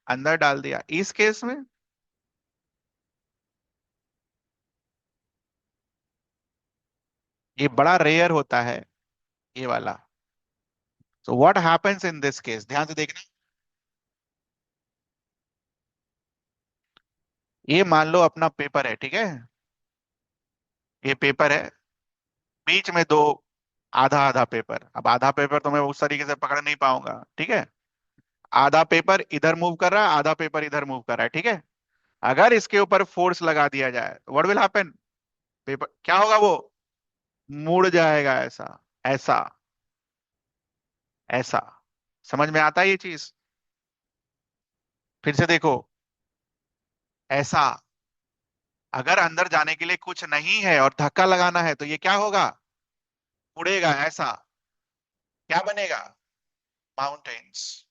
अंदर डाल दिया इस केस में। ये बड़ा रेयर होता है, ये वाला। So what happens in this case, ध्यान से देखना। ये मान लो अपना पेपर है, ठीक है? ये पेपर है, बीच में दो, आधा आधा पेपर। अब आधा पेपर तो मैं उस तरीके से पकड़ नहीं पाऊंगा, ठीक है? आधा पेपर इधर मूव कर रहा है, आधा पेपर इधर मूव कर रहा है, ठीक है? अगर इसके ऊपर फोर्स लगा दिया जाए, व्हाट विल हैपन? पेपर क्या होगा? वो मुड़ जाएगा, ऐसा, ऐसा, ऐसा। समझ में आता है ये चीज? फिर से देखो, ऐसा। अगर अंदर जाने के लिए कुछ नहीं है और धक्का लगाना है तो ये क्या होगा? उड़ेगा, ऐसा। क्या बनेगा? माउंटेन्स।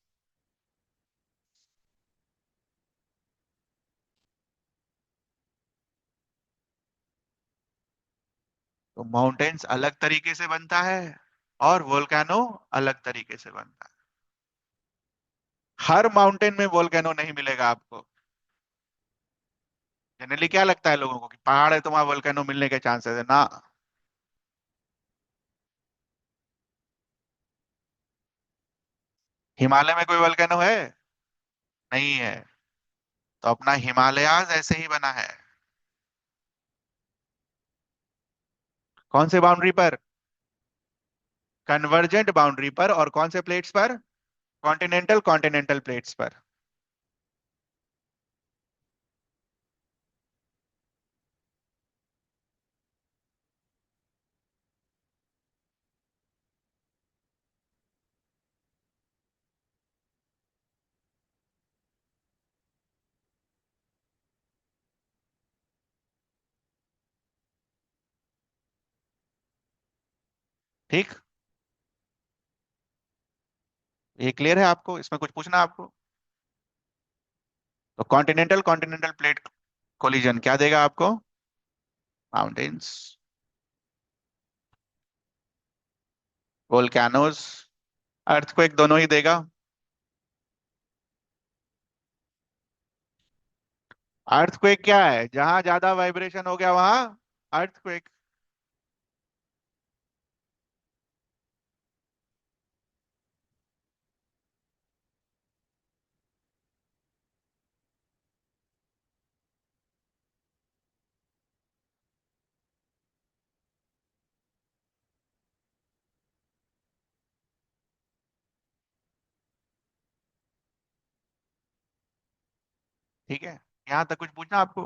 तो माउंटेन्स अलग तरीके से बनता है और वोल्केनो अलग तरीके से बनता है। हर माउंटेन में वोल्केनो नहीं मिलेगा आपको। जनरली क्या लगता है लोगों को कि पहाड़ है तो वहां वोल्केनो मिलने के चांसेस है ना। हिमालय में कोई वोल्केनो है? नहीं है। तो अपना हिमालयाज ऐसे ही बना है। कौन से बाउंड्री पर? कन्वर्जेंट बाउंड्री पर। और कौन से प्लेट्स पर? कॉन्टिनेंटल कॉन्टिनेंटल प्लेट्स पर। ठीक। ये क्लियर है आपको? इसमें कुछ पूछना है आपको? तो कॉन्टिनेंटल कॉन्टिनेंटल प्लेट कोलिजन क्या देगा आपको? माउंटेन्स, वोल्केनोज, अर्थक्वेक, दोनों ही देगा। अर्थक्वेक क्या है? जहां ज्यादा वाइब्रेशन हो गया वहां अर्थक्वेक। ठीक है, यहां तक कुछ पूछना आपको?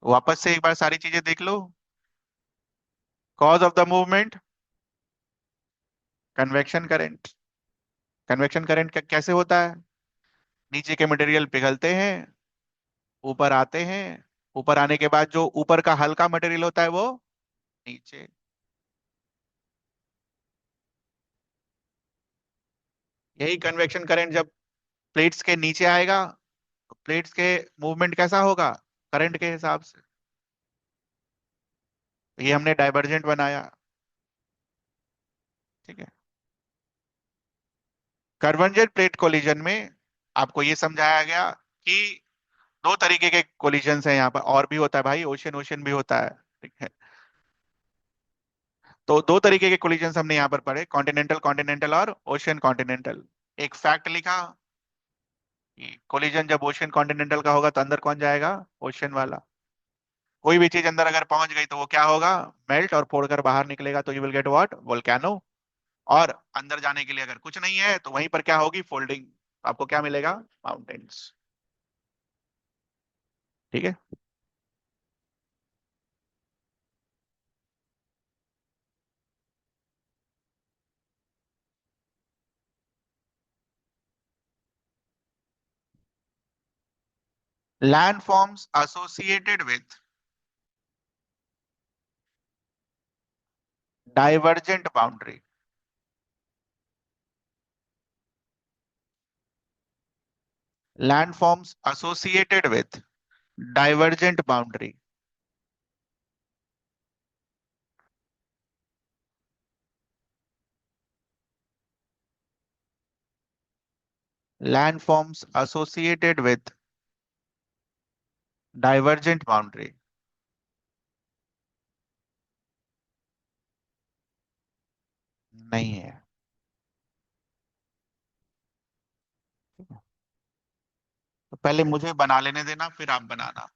वापस से एक बार सारी चीजें देख लो। Cause of the movement, convection current. Convection current कैसे होता है? नीचे के मटेरियल पिघलते हैं, ऊपर आते हैं, ऊपर आने के बाद जो ऊपर का हल्का मटेरियल होता है वो नीचे। यही कन्वेक्शन करंट जब प्लेट्स के नीचे आएगा तो प्लेट्स के मूवमेंट कैसा होगा? करंट के हिसाब से। तो ये हमने डाइवर्जेंट बनाया। ठीक है। कन्वर्जेंट प्लेट कोलिजन में आपको ये समझाया गया कि दो तरीके के कोलिजन्स हैं यहाँ पर, और भी होता है भाई, ओशन ओशन भी होता है। ठीक है। तो दो तरीके के कोलिजन्स हमने यहाँ पर पढ़े, कॉन्टिनेंटल कॉन्टिनेंटल और ओशन कॉन्टिनेंटल। एक फैक्ट लिखा कि कोलिजन जब ओशन कॉन्टिनेंटल का होगा तो अंदर कौन जाएगा? ओशन वाला। कोई भी चीज अंदर अगर पहुंच गई तो वो क्या होगा? मेल्ट और फोड़कर बाहर निकलेगा, तो you will get what? Volcano. और अंदर जाने के लिए अगर कुछ नहीं है तो वहीं पर क्या होगी? फोल्डिंग। आपको क्या मिलेगा? माउंटेन्स। ठीक है। Land forms associated with divergent boundary. landforms associated with divergent boundary. Landforms associated with divergent boundary। नहीं है। तो पहले मुझे बना लेने देना, फिर आप बनाना।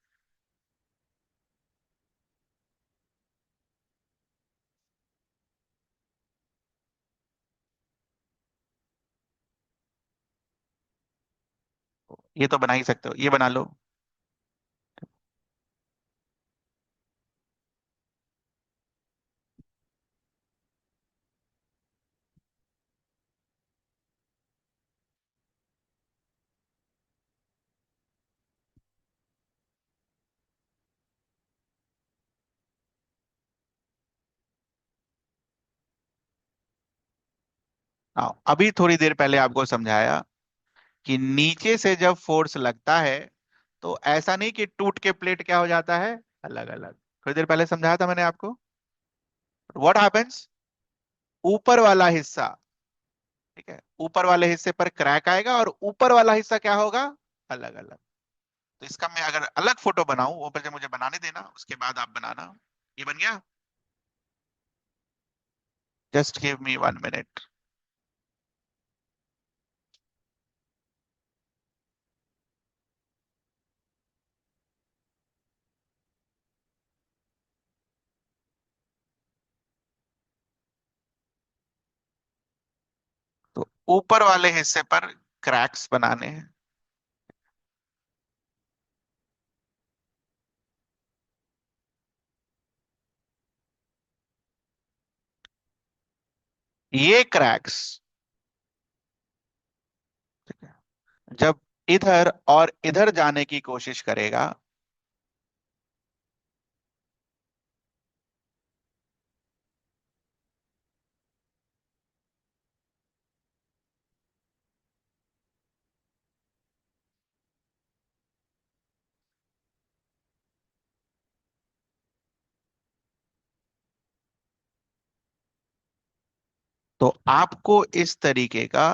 ये तो बना ही सकते हो, ये बना लो। अभी थोड़ी देर पहले आपको समझाया कि नीचे से जब फोर्स लगता है तो ऐसा नहीं कि टूट के प्लेट क्या हो जाता है? अलग अलग। थोड़ी देर पहले समझाया था मैंने आपको। What happens? ऊपर वाला हिस्सा, ठीक है, ऊपर वाले हिस्से पर क्रैक आएगा और ऊपर वाला हिस्सा क्या होगा? अलग अलग। तो इसका मैं अगर अलग फोटो बनाऊं, वो पहले मुझे बनाने देना, उसके बाद आप बनाना। ये बन गया? Just give me 1 minute. तो ऊपर वाले हिस्से पर क्रैक्स बनाने हैं। ये क्रैक्स, ठीक है, जब इधर और इधर जाने की कोशिश करेगा तो आपको इस तरीके का,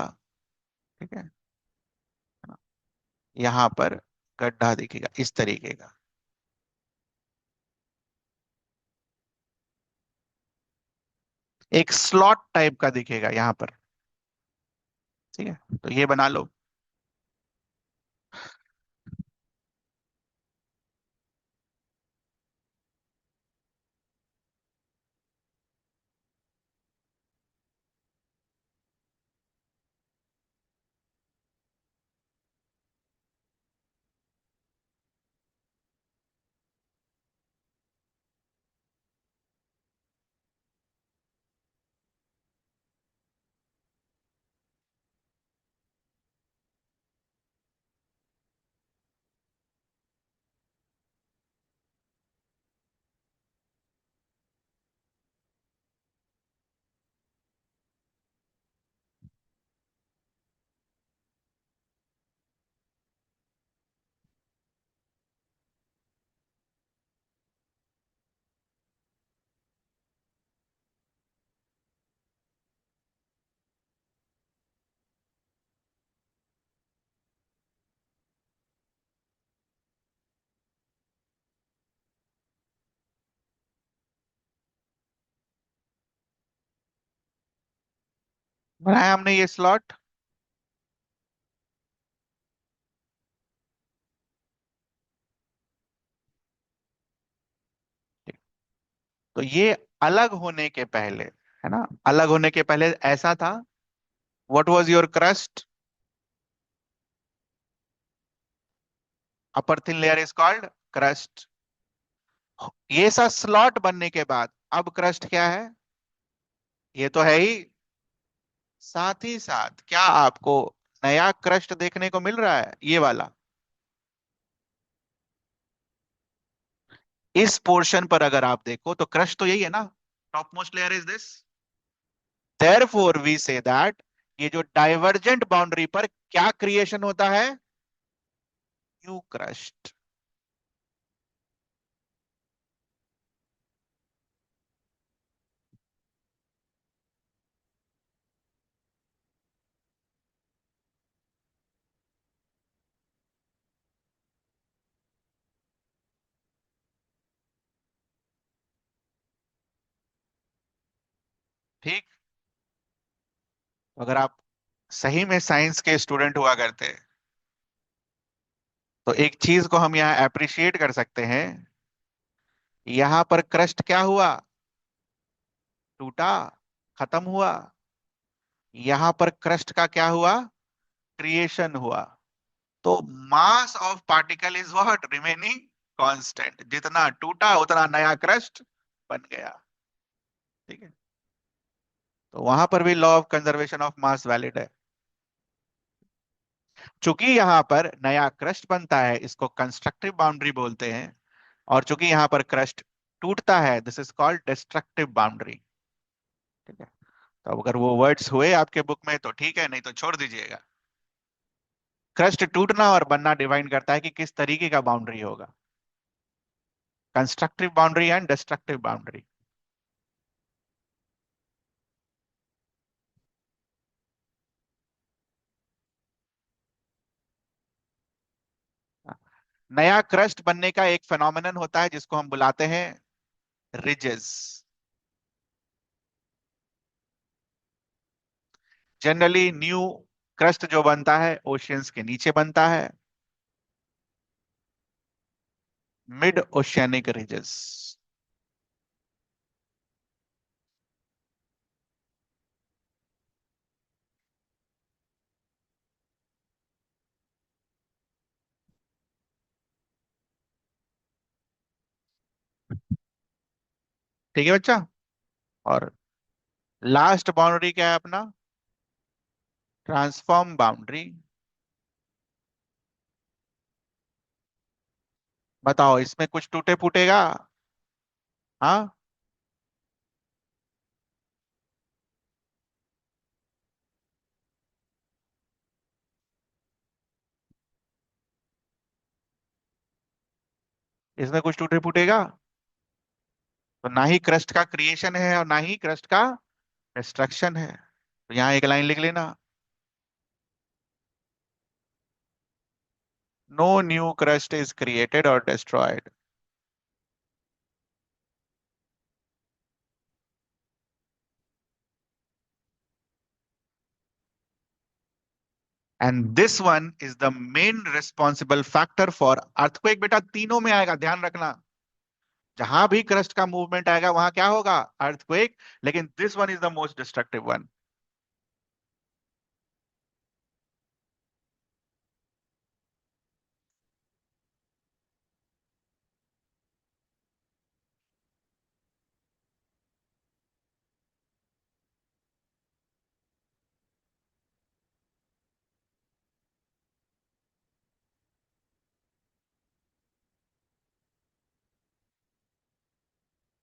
ठीक है, यहां पर गड्ढा दिखेगा इस तरीके का। एक स्लॉट टाइप का दिखेगा यहां पर। ठीक है, तो ये बना लो। बनाया हमने ये स्लॉट। तो ये अलग होने के पहले, है ना, अलग होने के पहले ऐसा था। What was your crust? Upper thin layer is called crust. ये सा स्लॉट बनने के बाद अब क्रस्ट क्या है? ये तो है ही। साथ ही साथ क्या आपको नया क्रस्ट देखने को मिल रहा है, ये वाला? इस पोर्शन पर अगर आप देखो तो क्रस्ट तो यही है ना, top most layer is this. Therefore we say that ये जो डाइवर्जेंट बाउंड्री पर क्या क्रिएशन होता है? New crust. ठीक। अगर आप सही में साइंस के स्टूडेंट हुआ करते तो एक चीज को हम यहाँ अप्रिशिएट कर सकते हैं। यहाँ पर क्रस्ट क्या हुआ? टूटा, खत्म हुआ। यहाँ पर क्रस्ट का क्या हुआ? क्रिएशन हुआ। तो mass of particle is what remaining constant, जितना टूटा उतना नया क्रस्ट बन गया। ठीक है, तो वहां पर भी law of conservation of mass valid है। चूंकि यहाँ पर नया क्रस्ट बनता है, इसको कंस्ट्रक्टिव बाउंड्री बोलते हैं। और चूंकि यहाँ पर क्रस्ट टूटता है, this is called destructive boundary. ठीक है, तो अब अगर वो वर्ड्स हुए आपके बुक में तो ठीक है, नहीं तो छोड़ दीजिएगा। क्रस्ट टूटना और बनना डिवाइन करता है कि किस तरीके का बाउंड्री होगा, constructive boundary and destructive boundary. नया क्रस्ट बनने का एक फेनोमेनन होता है जिसको हम बुलाते हैं रिजेस। जनरली न्यू क्रस्ट जो बनता है ओशियंस के नीचे बनता है, मिड ओशियनिक रिजेस। ठीक है बच्चा। और लास्ट बाउंड्री क्या है अपना? Transform boundary. बताओ इसमें कुछ टूटे फूटेगा? हाँ, इसमें कुछ टूटे फूटेगा? तो ना ही क्रस्ट का क्रिएशन है और ना ही क्रस्ट का डिस्ट्रक्शन है। तो यहाँ एक लाइन लिख लेना, no new crust is created और destroyed, and this one is the main responsible factor for earthquake. बेटा तीनों में आएगा, ध्यान रखना, जहां भी क्रस्ट का मूवमेंट आएगा वहां क्या होगा, अर्थक्वेक, लेकिन this one is the most destructive one.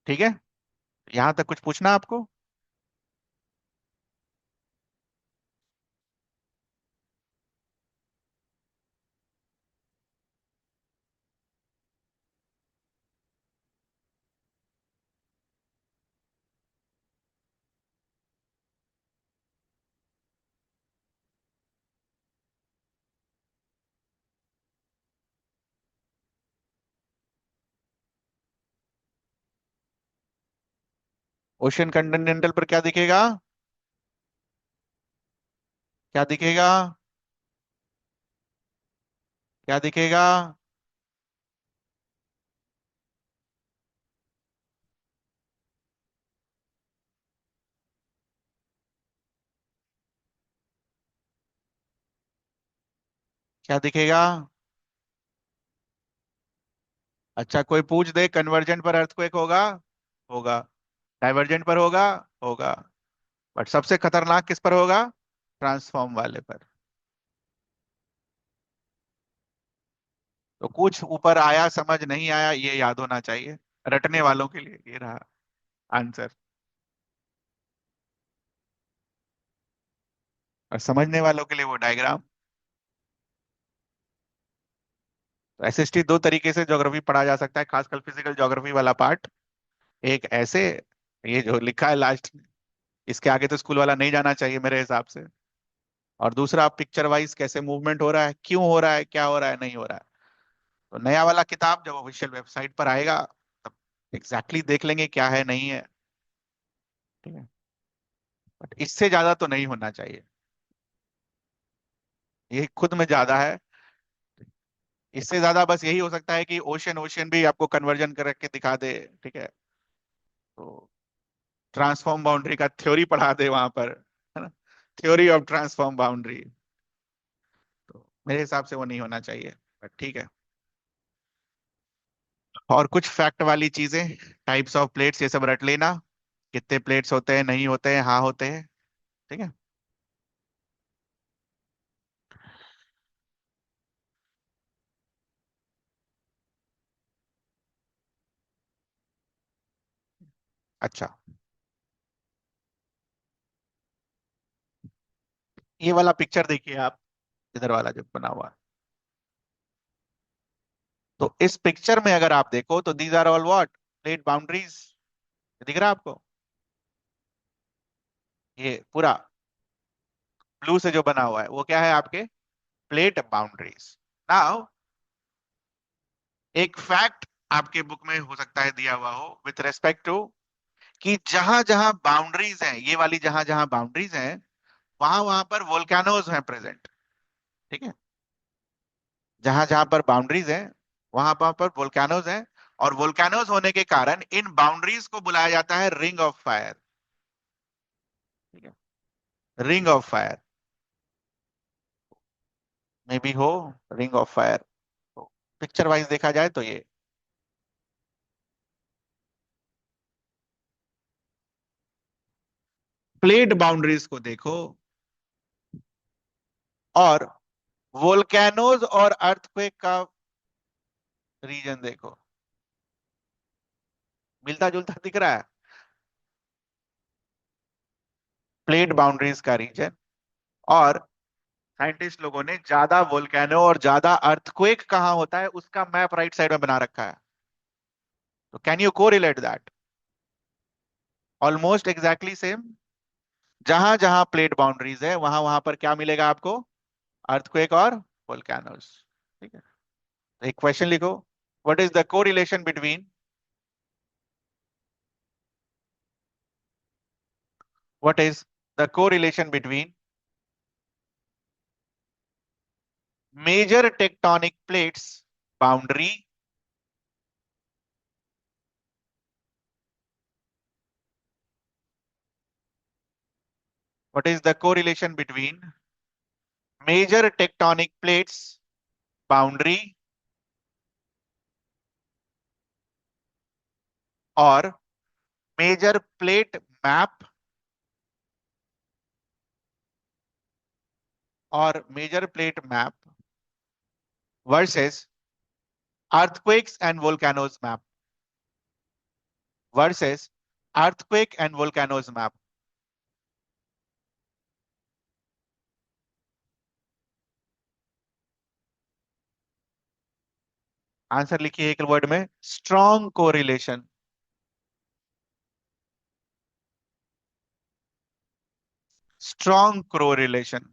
ठीक है, यहां तक कुछ पूछना आपको? ओशन कंटिनेंटल पर क्या दिखेगा, क्या दिखेगा, क्या दिखेगा? क्या दिखेगा? अच्छा कोई पूछ दे, कन्वर्जेंट पर अर्थक्वेक होगा? होगा। डाइवर्जेंट पर होगा? होगा। बट सबसे खतरनाक किस पर होगा, ट्रांसफॉर्म वाले पर। तो कुछ ऊपर आया समझ नहीं आया ये याद होना चाहिए, रटने वालों के लिए ये रहा आंसर, और समझने वालों के लिए वो डायग्राम। तो एसएसटी दो तरीके से ज्योग्राफी पढ़ा जा सकता है, खासकर फिजिकल ज्योग्राफी वाला पार्ट। एक ऐसे, ये जो लिखा है लास्ट, इसके आगे तो स्कूल वाला नहीं जाना चाहिए मेरे हिसाब से। और दूसरा पिक्चर वाइज कैसे मूवमेंट हो रहा है, क्यों हो रहा है, क्या हो रहा है, नहीं हो रहा है। तो नया वाला किताब जब ऑफिशियल वेबसाइट पर आएगा तब एग्जैक्टली देख लेंगे क्या है नहीं है। ठीक है, बट इससे ज्यादा तो नहीं होना चाहिए, ये खुद में ज्यादा है। इससे ज्यादा बस यही हो सकता है कि ओशन ओशन भी आपको कन्वर्जन करके दिखा दे। ठीक है, तो ट्रांसफॉर्म बाउंड्री का थ्योरी पढ़ा दे वहां पर, है ना, थ्योरी ऑफ ट्रांसफॉर्म बाउंड्री। तो मेरे हिसाब से वो नहीं होना चाहिए, बट ठीक है। और कुछ फैक्ट वाली चीजें, टाइप्स ऑफ प्लेट्स ये सब रट लेना, कितने प्लेट्स होते हैं, नहीं होते हैं, हाँ होते हैं। ठीक है। अच्छा, ये वाला पिक्चर देखिए आप, इधर वाला जो बना हुआ है। तो इस पिक्चर में अगर आप देखो तो these are all what, plate boundaries, दिख रहा है आपको? ये पूरा ब्लू से जो बना हुआ है वो क्या है आपके, प्लेट बाउंड्रीज। नाउ एक फैक्ट आपके बुक में हो सकता है दिया हुआ हो विथ रेस्पेक्ट टू, कि जहां जहां बाउंड्रीज हैं, ये वाली जहां जहां बाउंड्रीज हैं, वहां वहां पर वोल्केनोज हैं प्रेजेंट। ठीक है, जहां जहां पर बाउंड्रीज हैं वहां वहां पर वोल्केनोज हैं, और वोल्केनोज होने के कारण इन बाउंड्रीज को बुलाया जाता है रिंग ऑफ फायर। ठीक है, रिंग ऑफ फायर में भी हो, रिंग ऑफ फायर। तो पिक्चर वाइज देखा जाए तो ये प्लेट बाउंड्रीज को देखो, और वोल्केनोज और अर्थक्वेक का रीजन देखो, मिलता जुलता दिख रहा है, प्लेट बाउंड्रीज का रीजन। और साइंटिस्ट लोगों ने ज्यादा वोल्केनो और ज्यादा अर्थक्वेक कहाँ होता है उसका मैप राइट साइड में बना रखा है। तो can you correlate that, almost exactly same. जहां जहां प्लेट बाउंड्रीज है वहां वहां पर क्या मिलेगा आपको? अर्थक्वेक और वोल्केनोस। ठीक है, तो एक क्वेश्चन लिखो, what is the correlation between, what is the correlation between major tectonic plates boundary what is the correlation between major tectonic plates boundary और मेजर प्लेट मैप और major plate map versus earthquakes and volcanoes map versus earthquake and volcanoes map? Answer लिखिए एक वर्ड में, स्ट्रॉन्ग कोरिलेशन। Strong correlation.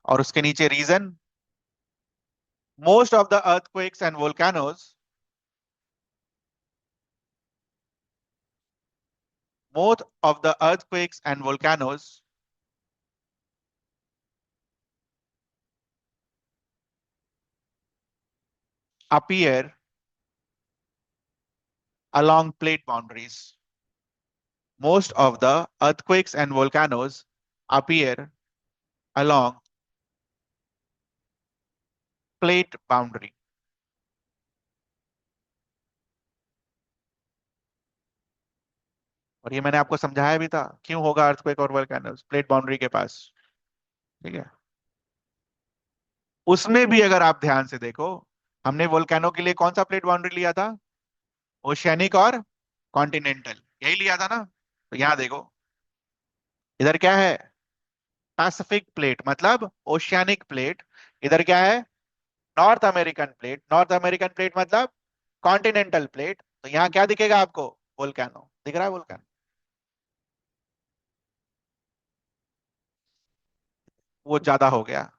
और उसके नीचे reason, most of the earthquakes and volcanoes, most of the earthquakes and volcanoes appear along plate boundaries. Most of the earthquakes and volcanoes appear along plate boundary. और ये मैंने आपको समझाया भी था क्यों होगा अर्थक्वेक और वोल्केनोस प्लेट बाउंड्री के पास। ठीक है, उसमें भी अगर आप ध्यान से देखो, हमने वोल्केनो के लिए कौन सा प्लेट बाउंड्री लिया था? ओशियनिक और कॉन्टिनेंटल, यही लिया था ना? तो यहां देखो, इधर क्या है? पैसिफिक प्लेट मतलब ओशियनिक प्लेट। इधर क्या है? North American plate. North American plate मतलब कॉन्टिनेंटल प्लेट। तो यहाँ क्या दिखेगा आपको? वोल्केनो दिख रहा है, वोल्केनो। वो ज्यादा हो गया।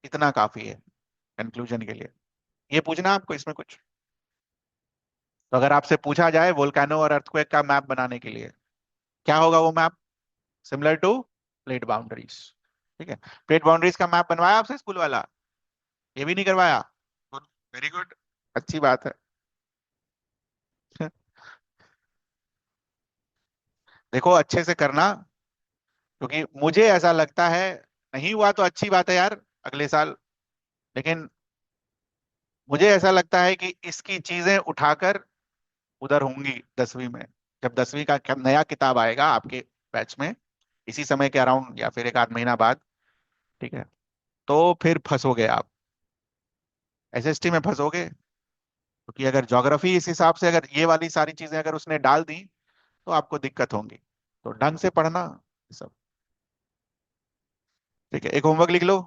इतना काफी है कंक्लूजन के लिए। ये पूछना आपको इसमें कुछ? तो अगर आपसे पूछा जाए वोल्केनो और अर्थक्वेक का मैप बनाने के लिए, क्या होगा वो map? Similar to plate boundaries. ठीक है, प्लेट बाउंड्रीज का मैप बनवाया आपसे स्कूल वाला? ये भी नहीं करवाया? गुड, वेरी गुड, अच्छी बात है। देखो अच्छे से करना, क्योंकि मुझे ऐसा लगता है, नहीं हुआ तो अच्छी बात है यार, अगले साल। लेकिन मुझे ऐसा लगता है कि इसकी चीजें उठाकर उधर होंगी 10वीं में। जब 10वीं का नया किताब आएगा आपके बैच में, इसी समय के अराउंड या फिर एक आध महीना बाद, ठीक है, तो फिर फंसोगे आप, एसएसटी में फंसोगे। क्योंकि अगर ज्योग्राफी इस हिसाब से, अगर ये वाली सारी चीजें अगर उसने डाल दी, तो आपको दिक्कत होंगी। तो ढंग से पढ़ना ये सब। ठीक है, एक होमवर्क लिख लो।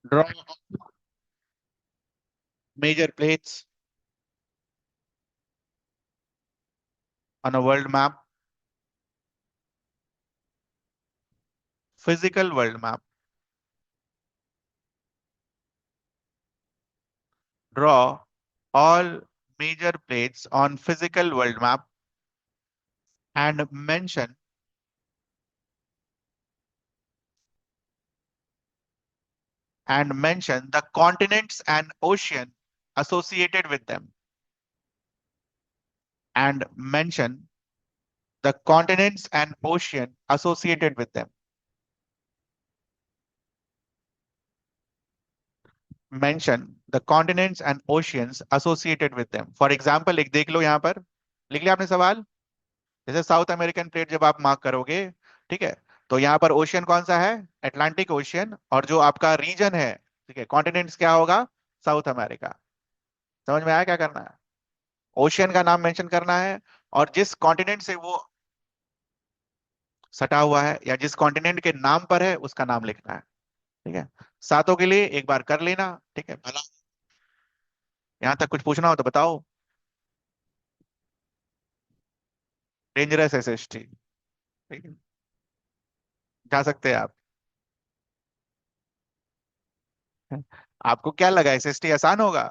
Draw major plates on a world map, physical world map. Draw all major plates on physical world map and mention the continents and ocean associated with them, and mention the continents and ocean associated with them, mention the continents and oceans associated with them। For example एक देख लो यहाँ पर, लिख लिया आपने सवाल? जैसे साउथ अमेरिकन प्लेट जब आप मार्क करोगे, ठीक है, तो यहाँ पर ओशियन कौन सा है? Atlantic ocean. और जो आपका रीजन है, ठीक है, कॉन्टिनेंट्स क्या होगा? South America. समझ में आया क्या करना है? ओशियन का नाम मेंशन करना है, और जिस कॉन्टिनेंट से वो सटा हुआ है या जिस कॉन्टिनेंट के नाम पर है उसका नाम लिखना है। ठीक है, सातों के लिए एक बार कर लेना। ठीक है, भला यहाँ तक कुछ पूछना हो तो बताओ। Dangerous SST. ठीक है, जा सकते हैं आप। आपको क्या लगा एसएसटी आसान होगा?